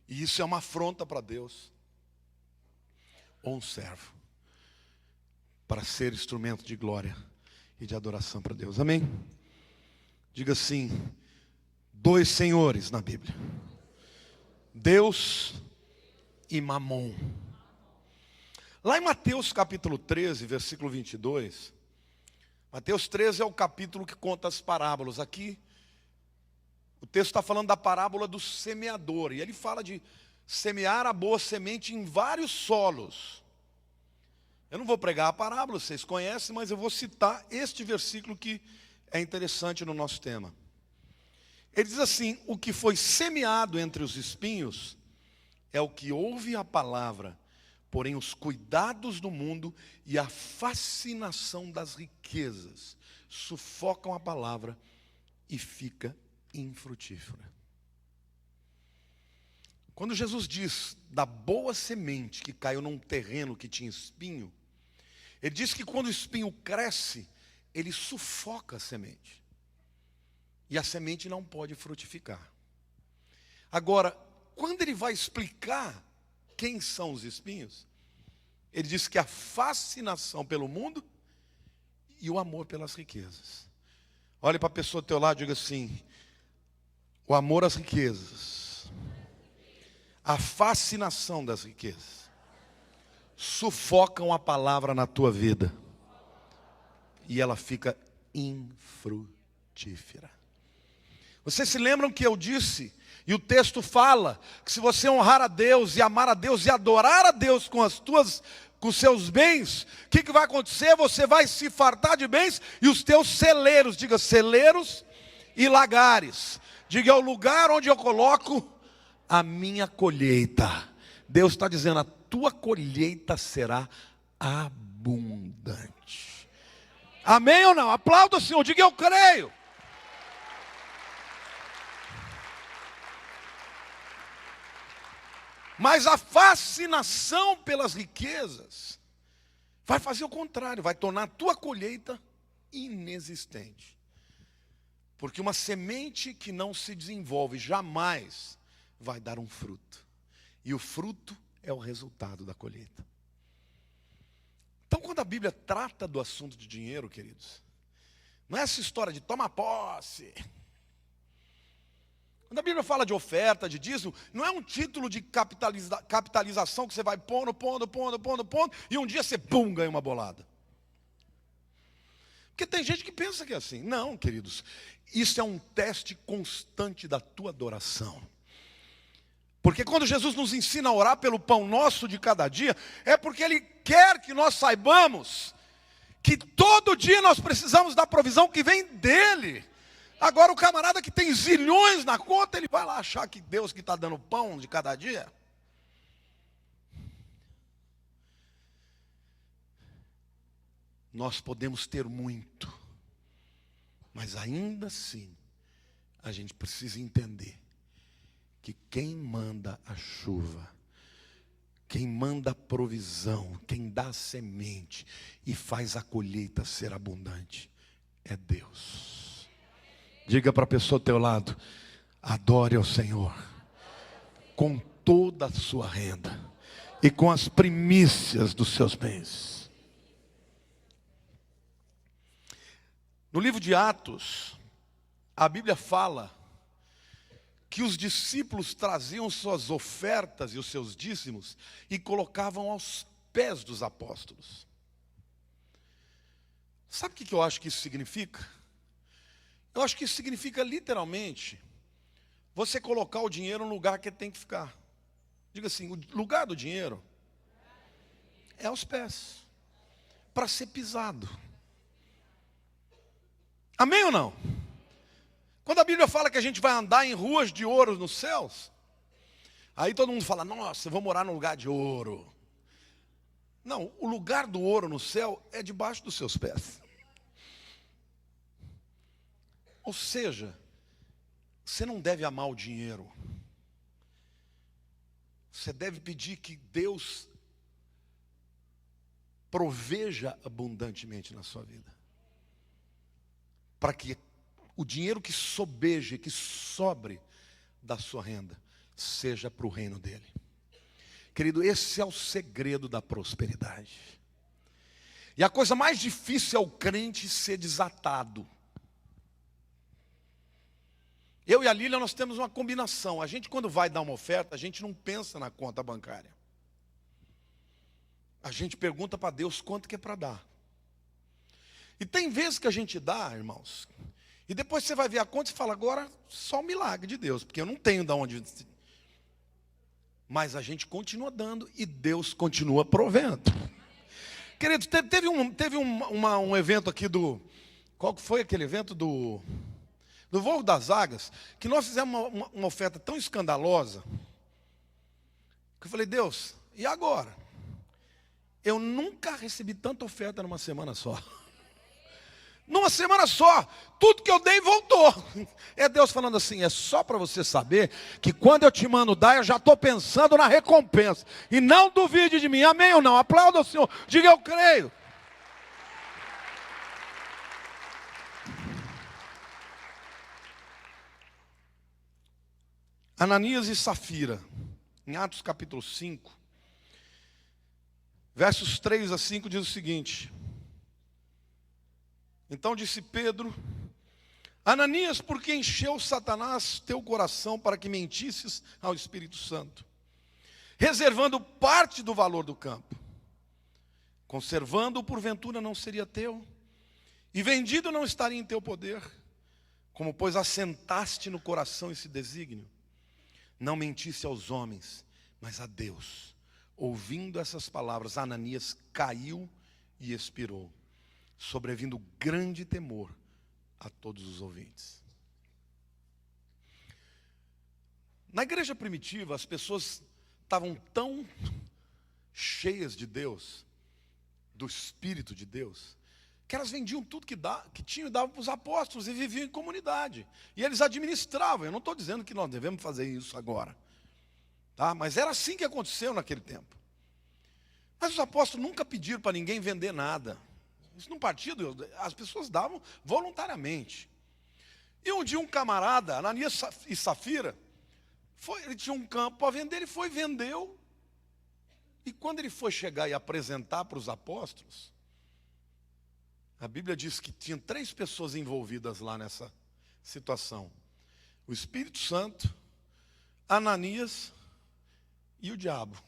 e isso é uma afronta para Deus, ou um servo, para ser instrumento de glória e de adoração para Deus. Amém? Diga assim, dois senhores na Bíblia: Deus e Mamon. Lá em Mateus capítulo 13, versículo 22, Mateus 13 é o capítulo que conta as parábolas. Aqui, o texto está falando da parábola do semeador, e ele fala de semear a boa semente em vários solos. Eu não vou pregar a parábola, vocês conhecem, mas eu vou citar este versículo que é interessante no nosso tema. Ele diz assim: o que foi semeado entre os espinhos é o que ouve a palavra, porém os cuidados do mundo e a fascinação das riquezas sufocam a palavra e fica infrutífera. Quando Jesus diz da boa semente que caiu num terreno que tinha espinho, ele diz que quando o espinho cresce, ele sufoca a semente. E a semente não pode frutificar. Agora, quando ele vai explicar quem são os espinhos, ele diz que a fascinação pelo mundo e o amor pelas riquezas. Olhe para a pessoa do teu lado e diga assim: o amor às riquezas, a fascinação das riquezas, sufocam a palavra na tua vida. E ela fica infrutífera. Vocês se lembram que eu disse, e o texto fala, que se você honrar a Deus e amar a Deus e adorar a Deus com os seus bens, o que vai acontecer? Você vai se fartar de bens e os teus celeiros, diga celeiros e lagares. Diga, é o lugar onde eu coloco a minha colheita. Deus está dizendo, a tua colheita será abundante. Amém ou não? Aplauda o Senhor, diga eu creio. Mas a fascinação pelas riquezas vai fazer o contrário, vai tornar a tua colheita inexistente. Porque uma semente que não se desenvolve jamais vai dar um fruto. E o fruto é o resultado da colheita. Então, quando a Bíblia trata do assunto de dinheiro, queridos, não é essa história de toma posse. Quando a Bíblia fala de oferta, de dízimo, não é um título de capitalização que você vai pondo, e um dia você, pum, ganha uma bolada. Porque tem gente que pensa que é assim. Não, queridos, isso é um teste constante da tua adoração. Porque quando Jesus nos ensina a orar pelo pão nosso de cada dia, é porque Ele quer que nós saibamos que todo dia nós precisamos da provisão que vem dEle. Agora o camarada que tem zilhões na conta, ele vai lá achar que Deus que está dando pão de cada dia. Nós podemos ter muito, mas ainda assim, a gente precisa entender que quem manda a chuva, quem manda a provisão, quem dá a semente e faz a colheita ser abundante, é Deus. Diga para a pessoa ao teu lado, adore ao Senhor com toda a sua renda e com as primícias dos seus bens. No livro de Atos, a Bíblia fala que os discípulos traziam suas ofertas e os seus dízimos e colocavam aos pés dos apóstolos. Sabe o que eu acho que isso significa? Eu acho que isso significa literalmente você colocar o dinheiro no lugar que ele tem que ficar. Diga assim, o lugar do dinheiro é aos pés, para ser pisado. Amém ou não? Quando a Bíblia fala que a gente vai andar em ruas de ouro nos céus, aí todo mundo fala, nossa, eu vou morar num lugar de ouro. Não, o lugar do ouro no céu é debaixo dos seus pés. Ou seja, você não deve amar o dinheiro. Você deve pedir que Deus proveja abundantemente na sua vida. Para que o dinheiro que sobeje, que sobre da sua renda, seja para o reino dele. Querido, esse é o segredo da prosperidade. E a coisa mais difícil é o crente ser desatado. Eu e a Lília, nós temos uma combinação. A gente, quando vai dar uma oferta, a gente não pensa na conta bancária. A gente pergunta para Deus quanto que é para dar. E tem vezes que a gente dá, irmãos, e depois você vai ver a conta e fala, agora só o milagre de Deus, porque eu não tenho de onde. Mas a gente continua dando e Deus continua provendo. Queridos, teve um evento aqui do... Qual que foi aquele evento do Voo das Águias? Que nós fizemos uma oferta tão escandalosa, que eu falei, Deus, e agora? Eu nunca recebi tanta oferta numa semana só. Numa semana só, tudo que eu dei voltou. É Deus falando assim, é só para você saber que quando eu te mando dar, eu já estou pensando na recompensa. E não duvide de mim, amém ou não? Aplauda o Senhor, diga eu creio. Ananias e Safira, em Atos capítulo 5, versos 3 a 5 diz o seguinte: então disse Pedro, Ananias, por que encheu Satanás teu coração para que mentisses ao Espírito Santo, reservando parte do valor do campo? Conservando-o, porventura, não seria teu? E vendido não estaria em teu poder? Como, pois, assentaste no coração esse desígnio? Não mentisse aos homens, mas a Deus. Ouvindo essas palavras, Ananias caiu e expirou, sobrevindo grande temor a todos os ouvintes. Na igreja primitiva, as pessoas estavam tão cheias de Deus, do Espírito de Deus, que elas vendiam tudo que tinham e davam para os apóstolos e viviam em comunidade. E eles administravam. Eu não estou dizendo que nós devemos fazer isso agora, tá? Mas era assim que aconteceu naquele tempo. Mas os apóstolos nunca pediram para ninguém vender nada. Isso num partido, as pessoas davam voluntariamente. E um dia um camarada, Ananias e Safira, ele tinha um campo para vender, ele foi, vendeu. E quando ele foi chegar e apresentar para os apóstolos, a Bíblia diz que tinha 3 pessoas envolvidas lá nessa situação. O Espírito Santo, Ananias e o diabo.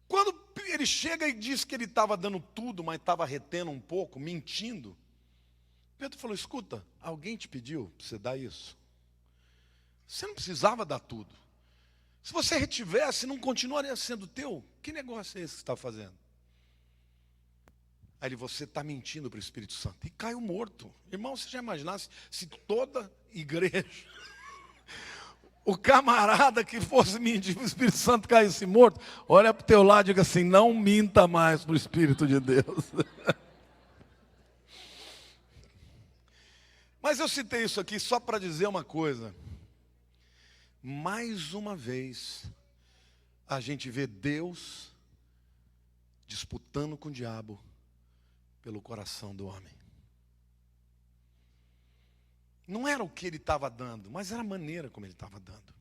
Quando ele chega e diz que ele estava dando tudo, mas estava retendo um pouco, mentindo, Pedro falou, escuta, alguém te pediu para você dar isso? Você não precisava dar tudo. Se você retivesse, não continuaria sendo teu? Que negócio é esse que você está fazendo? Aí ele, você está mentindo para o Espírito Santo. E caiu morto. Irmão, você já imaginasse se toda igreja, o camarada que fosse mentir para o Espírito Santo caísse morto? Olha para o teu lado e diga assim, não minta mais para o Espírito de Deus. Mas eu citei isso aqui só para dizer uma coisa. Mais uma vez, a gente vê Deus disputando com o diabo pelo coração do homem. Não era o que ele estava dando, mas era a maneira como ele estava dando.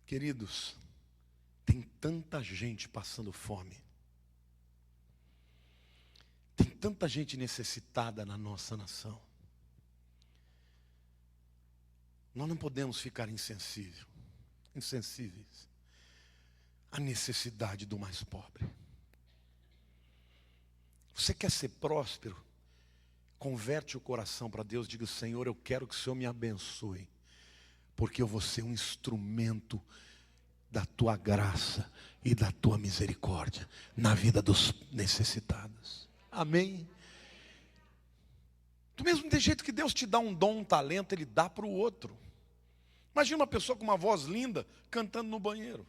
Queridos, tem tanta gente passando fome. Tem tanta gente necessitada na nossa nação. Nós não podemos ficar insensíveis à necessidade do mais pobre. Você quer ser próspero? Converte o coração para Deus, diga, Senhor, eu quero que o Senhor me abençoe, porque eu vou ser um instrumento da tua graça e da tua misericórdia na vida dos necessitados. Amém? Do mesmo jeito que Deus te dá um dom, um talento, Ele dá para o outro. Imagina uma pessoa com uma voz linda cantando no banheiro.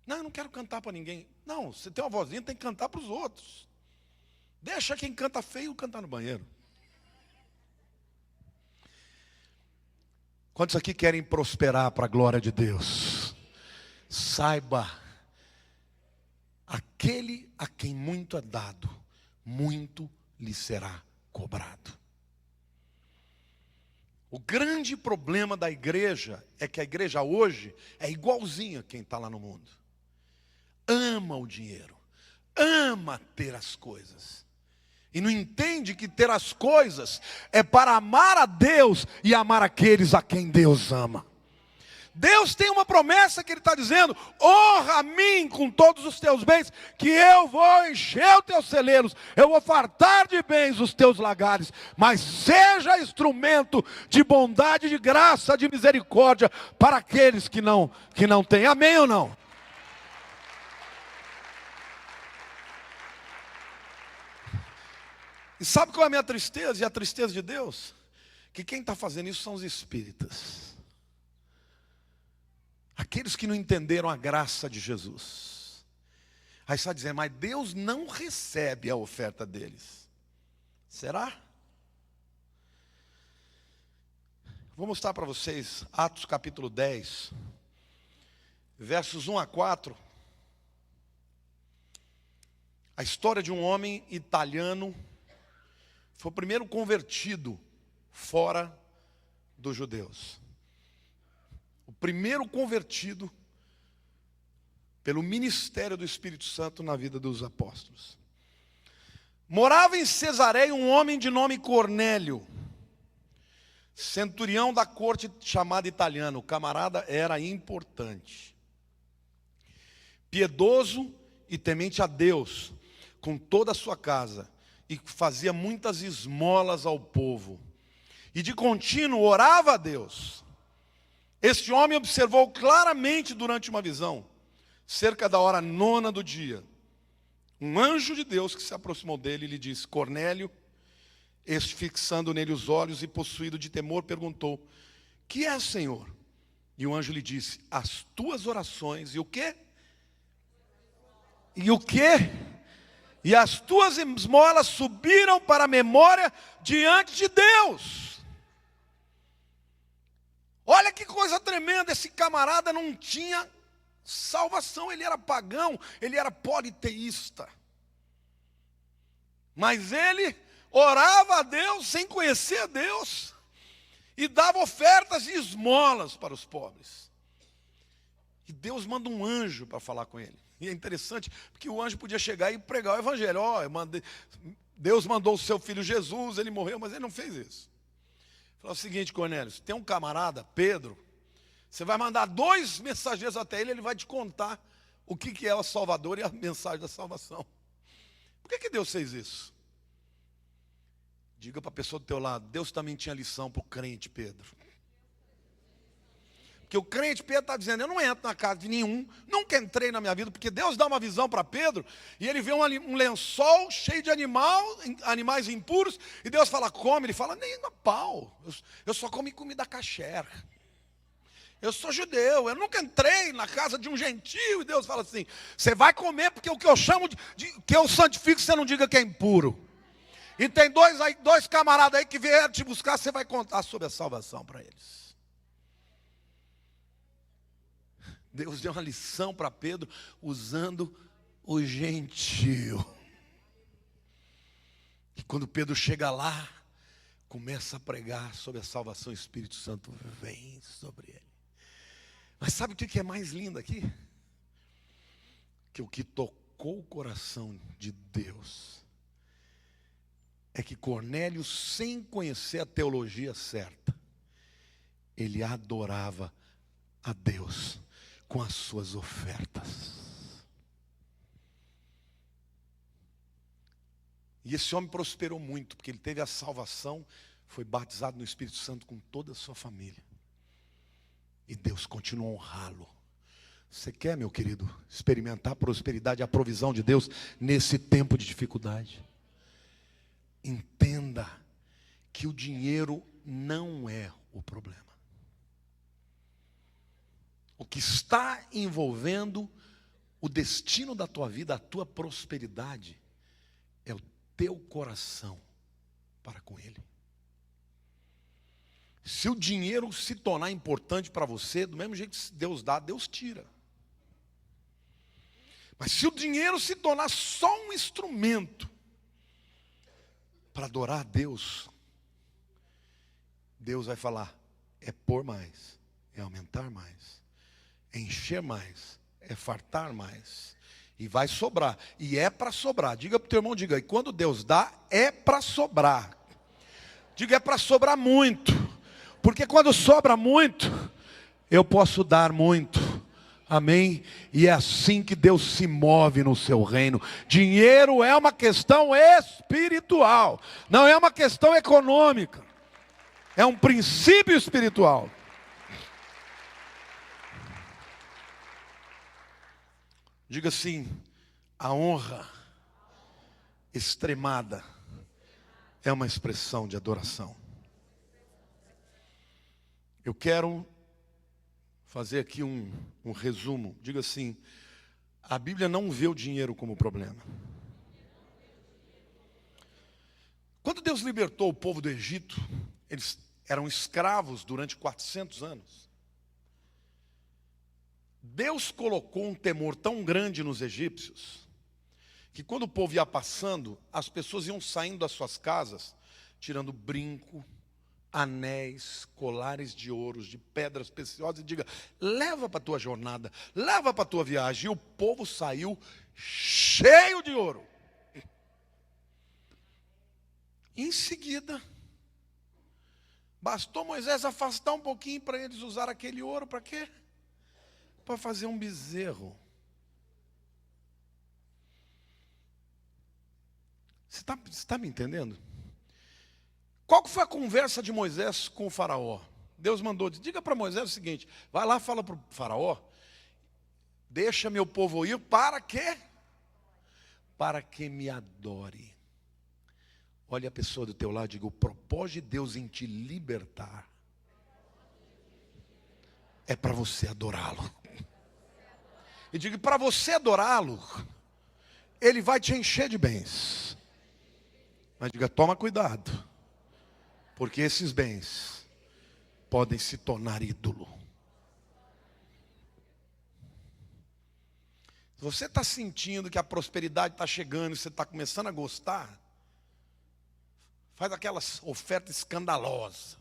Não, eu não quero cantar para ninguém. Não, você tem uma voz linda, tem que cantar para os outros. Deixa quem canta feio cantar no banheiro. Quantos aqui querem prosperar para a glória de Deus? Saiba, aquele a quem muito é dado, muito lhe será cobrado. O grande problema da igreja é que a igreja hoje é igualzinha a quem está lá no mundo. Ama o dinheiro, ama ter as coisas, E não entende que ter as coisas é para amar a Deus e amar aqueles a quem Deus ama. Deus tem uma promessa que Ele está dizendo: honra a mim com todos os teus bens, que eu vou encher os teus celeiros, eu vou fartar de bens os teus lagares, mas seja instrumento de bondade, de graça, de misericórdia para aqueles que não têm. Amém ou não? E sabe qual é a minha tristeza e a tristeza de Deus? Que quem está fazendo isso são os espíritas. Aqueles que não entenderam a graça de Jesus. Aí você vai dizer, mas Deus não recebe a oferta deles. Será? Vou mostrar para vocês Atos capítulo 10, versos 1 a 4. A história de um homem italiano. Foi o primeiro convertido fora dos judeus. O primeiro convertido pelo ministério do Espírito Santo na vida dos apóstolos. Morava em Cesareia um homem de nome Cornélio, centurião da corte chamada italiana. O camarada era importante, piedoso e temente a Deus, com toda a sua casa, e fazia muitas esmolas ao povo, e de contínuo orava a Deus. Este homem observou claramente durante uma visão, cerca da hora 9 do dia, um anjo de Deus que se aproximou dele e lhe disse: Cornélio. Este, fixando nele os olhos e possuído de temor, perguntou: que é, Senhor? E o anjo lhe disse: as tuas orações e o quê? E o quê? E as tuas esmolas subiram para a memória diante de Deus. Olha que coisa tremenda, esse camarada não tinha salvação, ele era pagão, ele era politeísta. Mas ele orava a Deus sem conhecer a Deus e dava ofertas e esmolas para os pobres. E Deus manda um anjo para falar com ele. E é interessante, porque o anjo podia chegar e pregar o evangelho. Deus mandou o seu filho Jesus, ele morreu, mas ele não fez isso. Falou o seguinte, Cornélio: tem um camarada, Pedro, você vai mandar 2 mensageiros até ele, ele vai te contar o que é o Salvador e a mensagem da salvação. Por que Deus fez isso? Diga para a pessoa do teu lado: Deus também tinha lição para o crente Pedro. Porque o crente Pedro está dizendo: eu não entro na casa de nenhum, nunca entrei na minha vida, porque Deus dá uma visão para Pedro, e ele vê um lençol cheio de animais impuros, e Deus fala: come, ele fala: nem a pau, eu só comi comida kasher, eu sou judeu, eu nunca entrei na casa de um gentio, e Deus fala assim: você vai comer, porque o que eu chamo que eu santifico, você não diga que é impuro. E tem dois camaradas aí que vieram te buscar, você vai contar sobre a salvação para eles. Deus deu uma lição para Pedro usando o gentio. E quando Pedro chega lá, começa a pregar sobre a salvação, o Espírito Santo vem sobre ele. Mas sabe o que é mais lindo aqui? Que o que tocou o coração de Deus é que Cornélio, sem conhecer a teologia certa, ele adorava a Deus com as suas ofertas. E esse homem prosperou muito, porque ele teve a salvação, foi batizado no Espírito Santo com toda a sua família. E Deus continua a honrá-lo. Você quer, meu querido, experimentar a prosperidade e a provisão de Deus nesse tempo de dificuldade? Entenda que o dinheiro não é o problema. O que está envolvendo o destino da tua vida, a tua prosperidade, é o teu coração para com Ele. Se o dinheiro se tornar importante para você, do mesmo jeito que Deus dá, Deus tira. Mas se o dinheiro se tornar só um instrumento para adorar a Deus, Deus vai falar: é pôr mais, é aumentar mais, é encher mais, é fartar mais. E vai sobrar. E é para sobrar. Diga para o teu irmão, diga, e quando Deus dá, é para sobrar. Diga, é para sobrar muito. Porque quando sobra muito, eu posso dar muito. Amém? E é assim que Deus se move no seu reino. Dinheiro é uma questão espiritual. Não é uma questão econômica. É um princípio espiritual. Diga assim, a honra extremada é uma expressão de adoração. Eu quero fazer aqui um resumo. Diga assim, a Bíblia não vê o dinheiro como problema. Quando Deus libertou o povo do Egito, eles eram escravos durante 400 anos. Deus colocou um temor tão grande nos egípcios, que quando o povo ia passando, as pessoas iam saindo das suas casas, tirando brinco, anéis, colares de ouros, de pedras preciosas, e diga, leva para a tua jornada, leva para a tua viagem. E o povo saiu cheio de ouro. Em seguida, bastou Moisés afastar um pouquinho para eles usar aquele ouro, para quê? Para fazer um bezerro. Você está me entendendo? Qual que foi a conversa de Moisés com o faraó? Deus mandou, diga para Moisés o seguinte, vai lá, fala para o faraó, deixa meu povo ir, para quê? Para que me adore. Olha a pessoa do teu lado e diga, o propósito de Deus em te libertar é para você adorá-lo. E diga, para você adorá-lo, Ele vai te encher de bens. Mas diga, toma cuidado, porque esses bens podem se tornar ídolo. Se você está sentindo que a prosperidade está chegando e você está começando a gostar, faz aquelas ofertas escandalosas,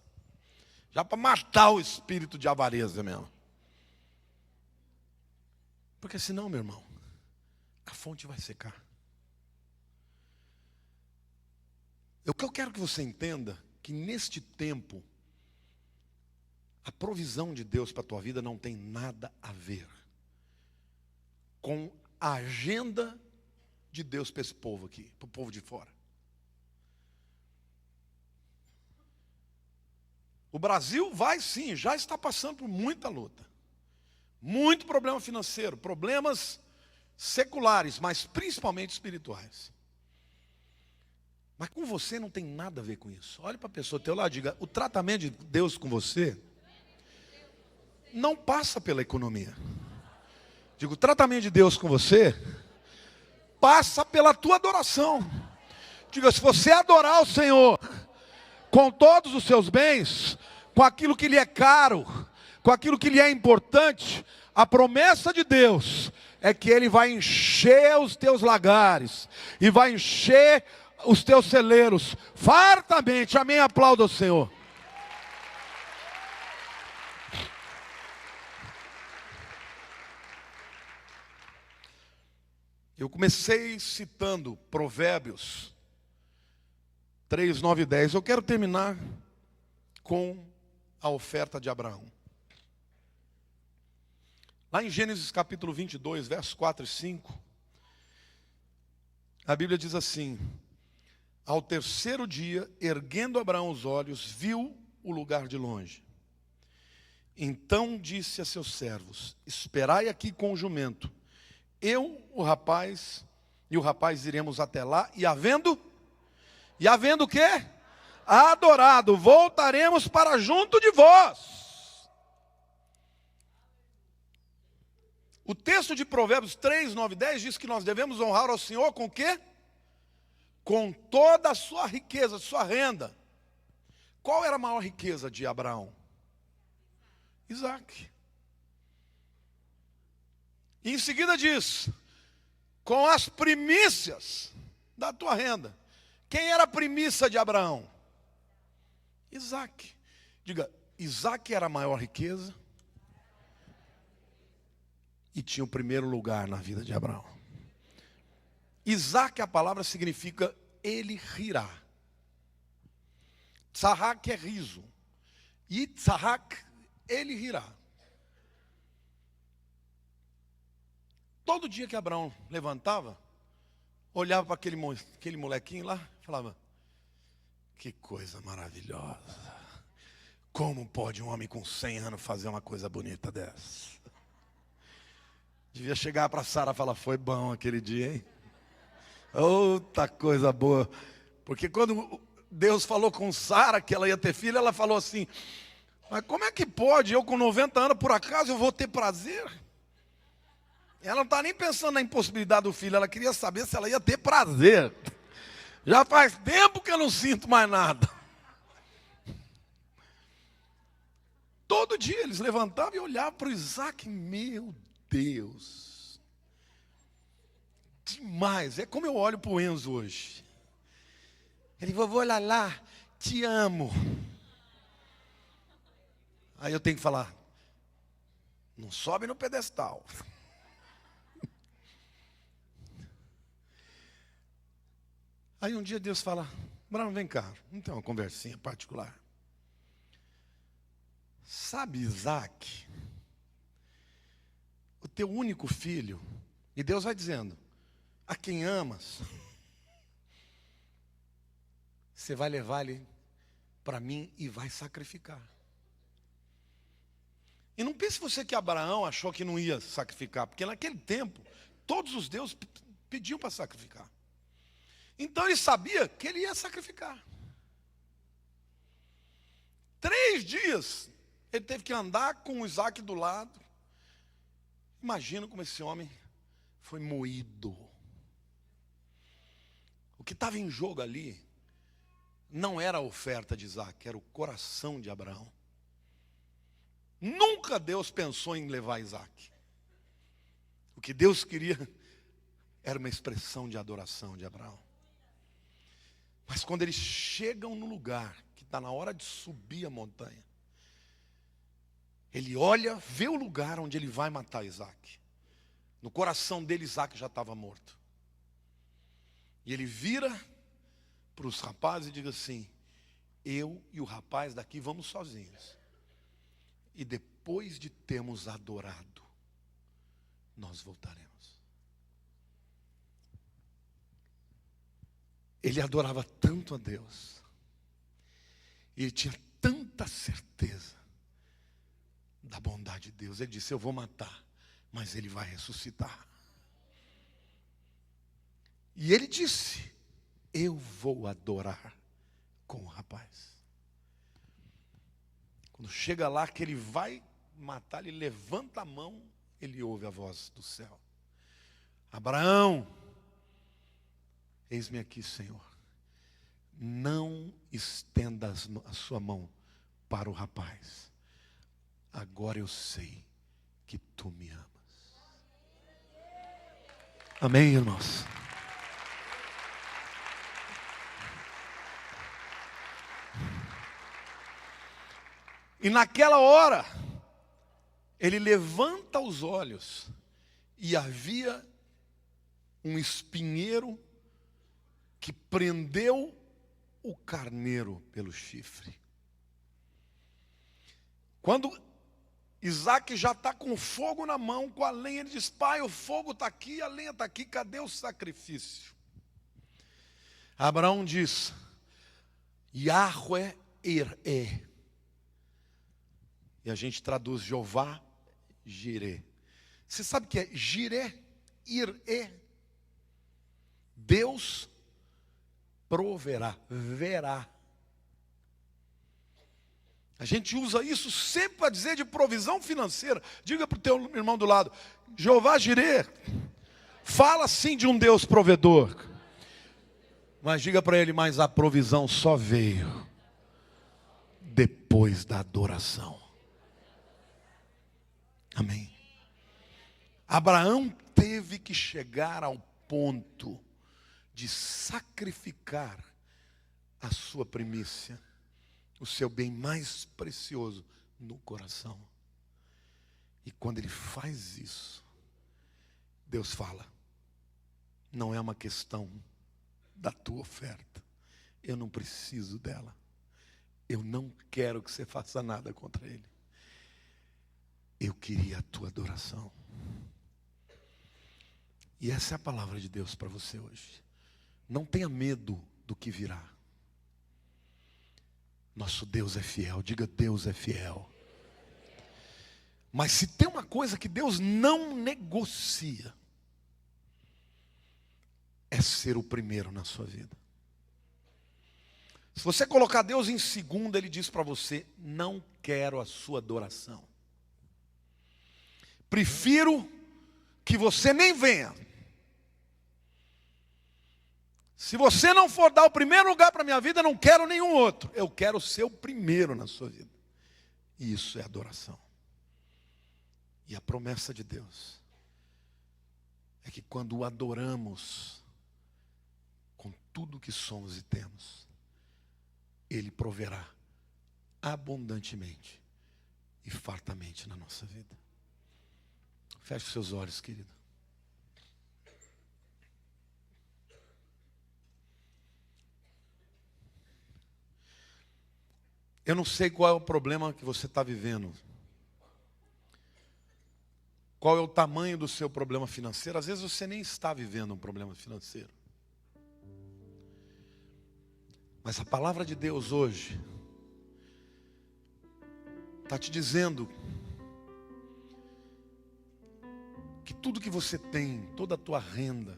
já para matar o espírito de avareza mesmo. Porque senão, meu irmão, a fonte vai secar. O que eu quero que você entenda, que neste tempo, a provisão de Deus para a tua vida não tem nada a ver com a agenda de Deus para esse povo aqui, para o povo de fora. O Brasil vai sim, já está passando por muita luta. Muito problema financeiro, problemas seculares, mas principalmente espirituais. Mas com você não tem nada a ver com isso. Olha para a pessoa do teu lado e diga, o tratamento de Deus com você não passa pela economia. Digo, o tratamento de Deus com você passa pela tua adoração. Diga, se você adorar o Senhor com todos os seus bens, com aquilo que lhe é caro, com aquilo que lhe é importante, a promessa de Deus é que Ele vai encher os teus lagares e vai encher os teus celeiros fartamente. Amém, aplauda o Senhor. Eu comecei citando Provérbios 3, 9 e 10. Eu quero terminar com a oferta de Abraão. Lá em Gênesis capítulo 22, versos 4 e 5, a Bíblia diz assim, ao terceiro dia, erguendo Abraão os olhos, viu o lugar de longe. Então disse a seus servos, esperai aqui com o jumento. Eu, o rapaz iremos até lá, e havendo o quê? Adorado, voltaremos para junto de vós. O texto de Provérbios 3, 9 e 10 diz que nós devemos honrar ao Senhor com o quê? Com toda a sua riqueza, sua renda. Qual era a maior riqueza de Abraão? Isaac. E em seguida diz, com as primícias da tua renda. Quem era a primícia de Abraão? Isaac. Diga, Isaac era a maior riqueza e tinha o primeiro lugar na vida de Abraão. Isaac, a palavra significa ele rirá. Tzahak é riso. E Tzahak, ele rirá. Todo dia que Abraão levantava, olhava para aquele molequinho lá, falava: que coisa maravilhosa. Como pode um homem com 100 anos fazer uma coisa bonita dessa? Devia chegar para Sara e falar: foi bom aquele dia, hein? Outra coisa boa. Porque quando Deus falou com Sara que ela ia ter filho, ela falou assim: mas como é que pode? Eu com 90 anos, por acaso, eu vou ter prazer? Ela não está nem pensando na impossibilidade do filho, ela queria saber se ela ia ter prazer. Já faz tempo que eu não sinto mais nada. Todo dia eles levantavam e olhavam para o Isaac. Meu Deus. Demais. É como eu olho para o Enzo hoje. Ele: vovô Lalá, te amo. Aí eu tenho que falar: não sobe no pedestal. Aí um dia Deus fala: Abraão, vem cá, vamos ter uma conversinha particular. Sabe, Isaac, o teu único filho, e Deus vai dizendo: a quem amas, você vai levar ele para mim e vai sacrificar. E não pense você que Abraão achou que não ia sacrificar, porque naquele tempo, todos os deuses pediam para sacrificar. Então ele sabia que ele ia sacrificar. 3 dias ele teve que andar com o Isaac do lado. Imagina como esse homem foi moído. O que estava em jogo ali não era a oferta de Isaac, era o coração de Abraão. Nunca Deus pensou em levar Isaac. O que Deus queria era uma expressão de adoração de Abraão. Mas quando eles chegam no lugar que está na hora de subir a montanha, ele olha, vê o lugar onde ele vai matar Isaac. No coração dele, Isaac já estava morto. E ele vira para os rapazes e diz assim: eu e o rapaz daqui vamos sozinhos. E depois de termos adorado, nós voltaremos. Ele adorava tanto a Deus. E ele tinha tanta certeza da bondade de Deus. Ele disse: eu vou matar, mas ele vai ressuscitar. E ele disse: eu vou adorar com o rapaz. Quando chega lá que ele vai matar, ele levanta a mão, ele ouve a voz do céu: Abraão, eis-me aqui, Senhor. Não estenda a sua mão para o rapaz. Agora eu sei que tu me amas. Amém, irmãos? E naquela hora, ele levanta os olhos e havia um espinheiro que prendeu o carneiro pelo chifre. Quando Isaac já está com fogo na mão, com a lenha, ele diz: pai, o fogo está aqui, a lenha está aqui, cadê o sacrifício? Abraão diz: Yahweh Iré. E a gente traduz Jeová Jiré. Você sabe o que é Jiré? Iré. Deus proverá, verá. A gente usa isso sempre para dizer de provisão financeira. Diga para o teu irmão do lado: Jeová Jiré. Fala sim de um Deus provedor. Mas diga para ele: mas a provisão só veio depois da adoração. Amém. Abraão teve que chegar ao ponto de sacrificar a sua primícia, o seu bem mais precioso no coração. E quando ele faz isso, Deus fala: não é uma questão da tua oferta. Eu não preciso dela. Eu não quero que você faça nada contra ele. Eu queria a tua adoração. E essa é a palavra de Deus para você hoje. Não tenha medo do que virá. Nosso Deus é fiel. Diga, Deus é fiel. Mas se tem uma coisa que Deus não negocia, é ser o primeiro na sua vida. Se você colocar Deus em segundo, Ele diz para você: não quero a sua adoração. Prefiro que você nem venha. Se você não for dar o primeiro lugar para a minha vida, eu não quero nenhum outro. Eu quero ser o primeiro na sua vida. E isso é adoração. E a promessa de Deus é que quando o adoramos com tudo que somos e temos, Ele proverá abundantemente e fartamente na nossa vida. Feche seus olhos, querido. Eu não sei qual é o problema que você está vivendo. Qual é o tamanho do seu problema financeiro? Às vezes você nem está vivendo um problema financeiro. Mas a palavra de Deus hoje está te dizendo que tudo que você tem, toda a tua renda,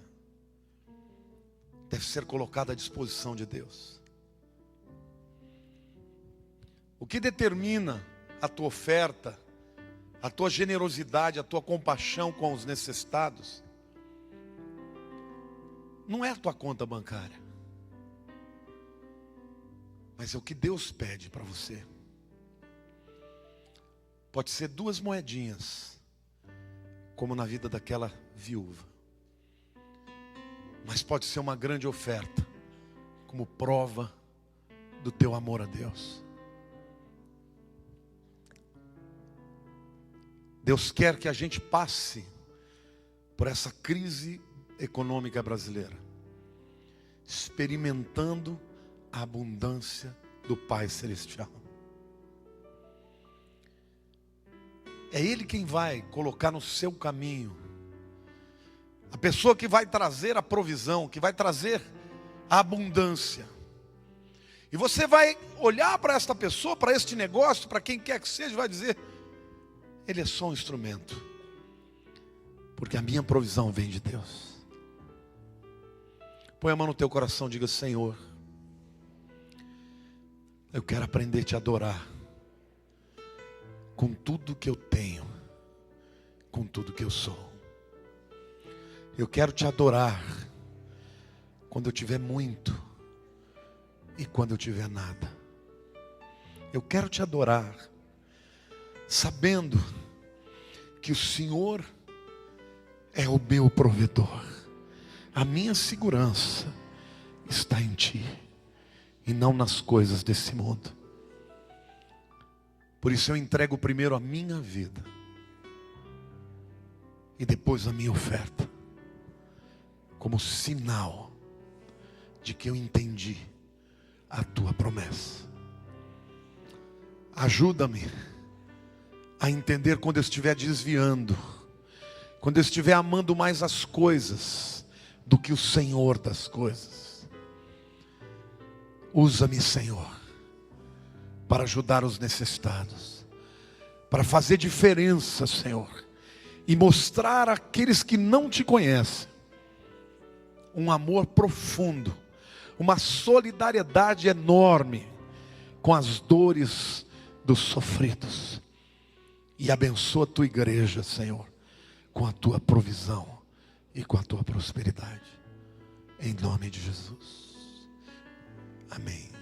deve ser colocada à disposição de Deus. O que determina a tua oferta, a tua generosidade, a tua compaixão com os necessitados, não é a tua conta bancária, mas é o que Deus pede para você. Pode ser 2 moedinhas, como na vida daquela viúva, mas pode ser uma grande oferta, como prova do teu amor a Deus. Deus quer que a gente passe por essa crise econômica brasileira, experimentando a abundância do Pai Celestial. É Ele quem vai colocar no seu caminho a pessoa que vai trazer a provisão, que vai trazer a abundância. E você vai olhar para esta pessoa, para este negócio, para quem quer que seja, e vai dizer: ele é só um instrumento, porque a minha provisão vem de Deus. Põe a mão no teu coração e diga: Senhor, eu quero aprender a te adorar com tudo que eu tenho, com tudo que eu sou. Eu quero te adorar quando eu tiver muito e quando eu tiver nada. Eu quero te adorar sabendo que o Senhor é o meu provedor. A minha segurança está em Ti e não nas coisas desse mundo. Por isso eu entrego primeiro a minha vida e depois a minha oferta, como sinal de que eu entendi a Tua promessa. Ajuda-me a entender quando eu estiver desviando, quando eu estiver amando mais as coisas do que o Senhor das coisas. Usa-me, Senhor, para ajudar os necessitados, para fazer diferença, Senhor, e mostrar àqueles que não Te conhecem um amor profundo, uma solidariedade enorme com as dores dos sofridos. E abençoa a Tua igreja, Senhor, com a Tua provisão e com a Tua prosperidade. Em nome de Jesus. Amém.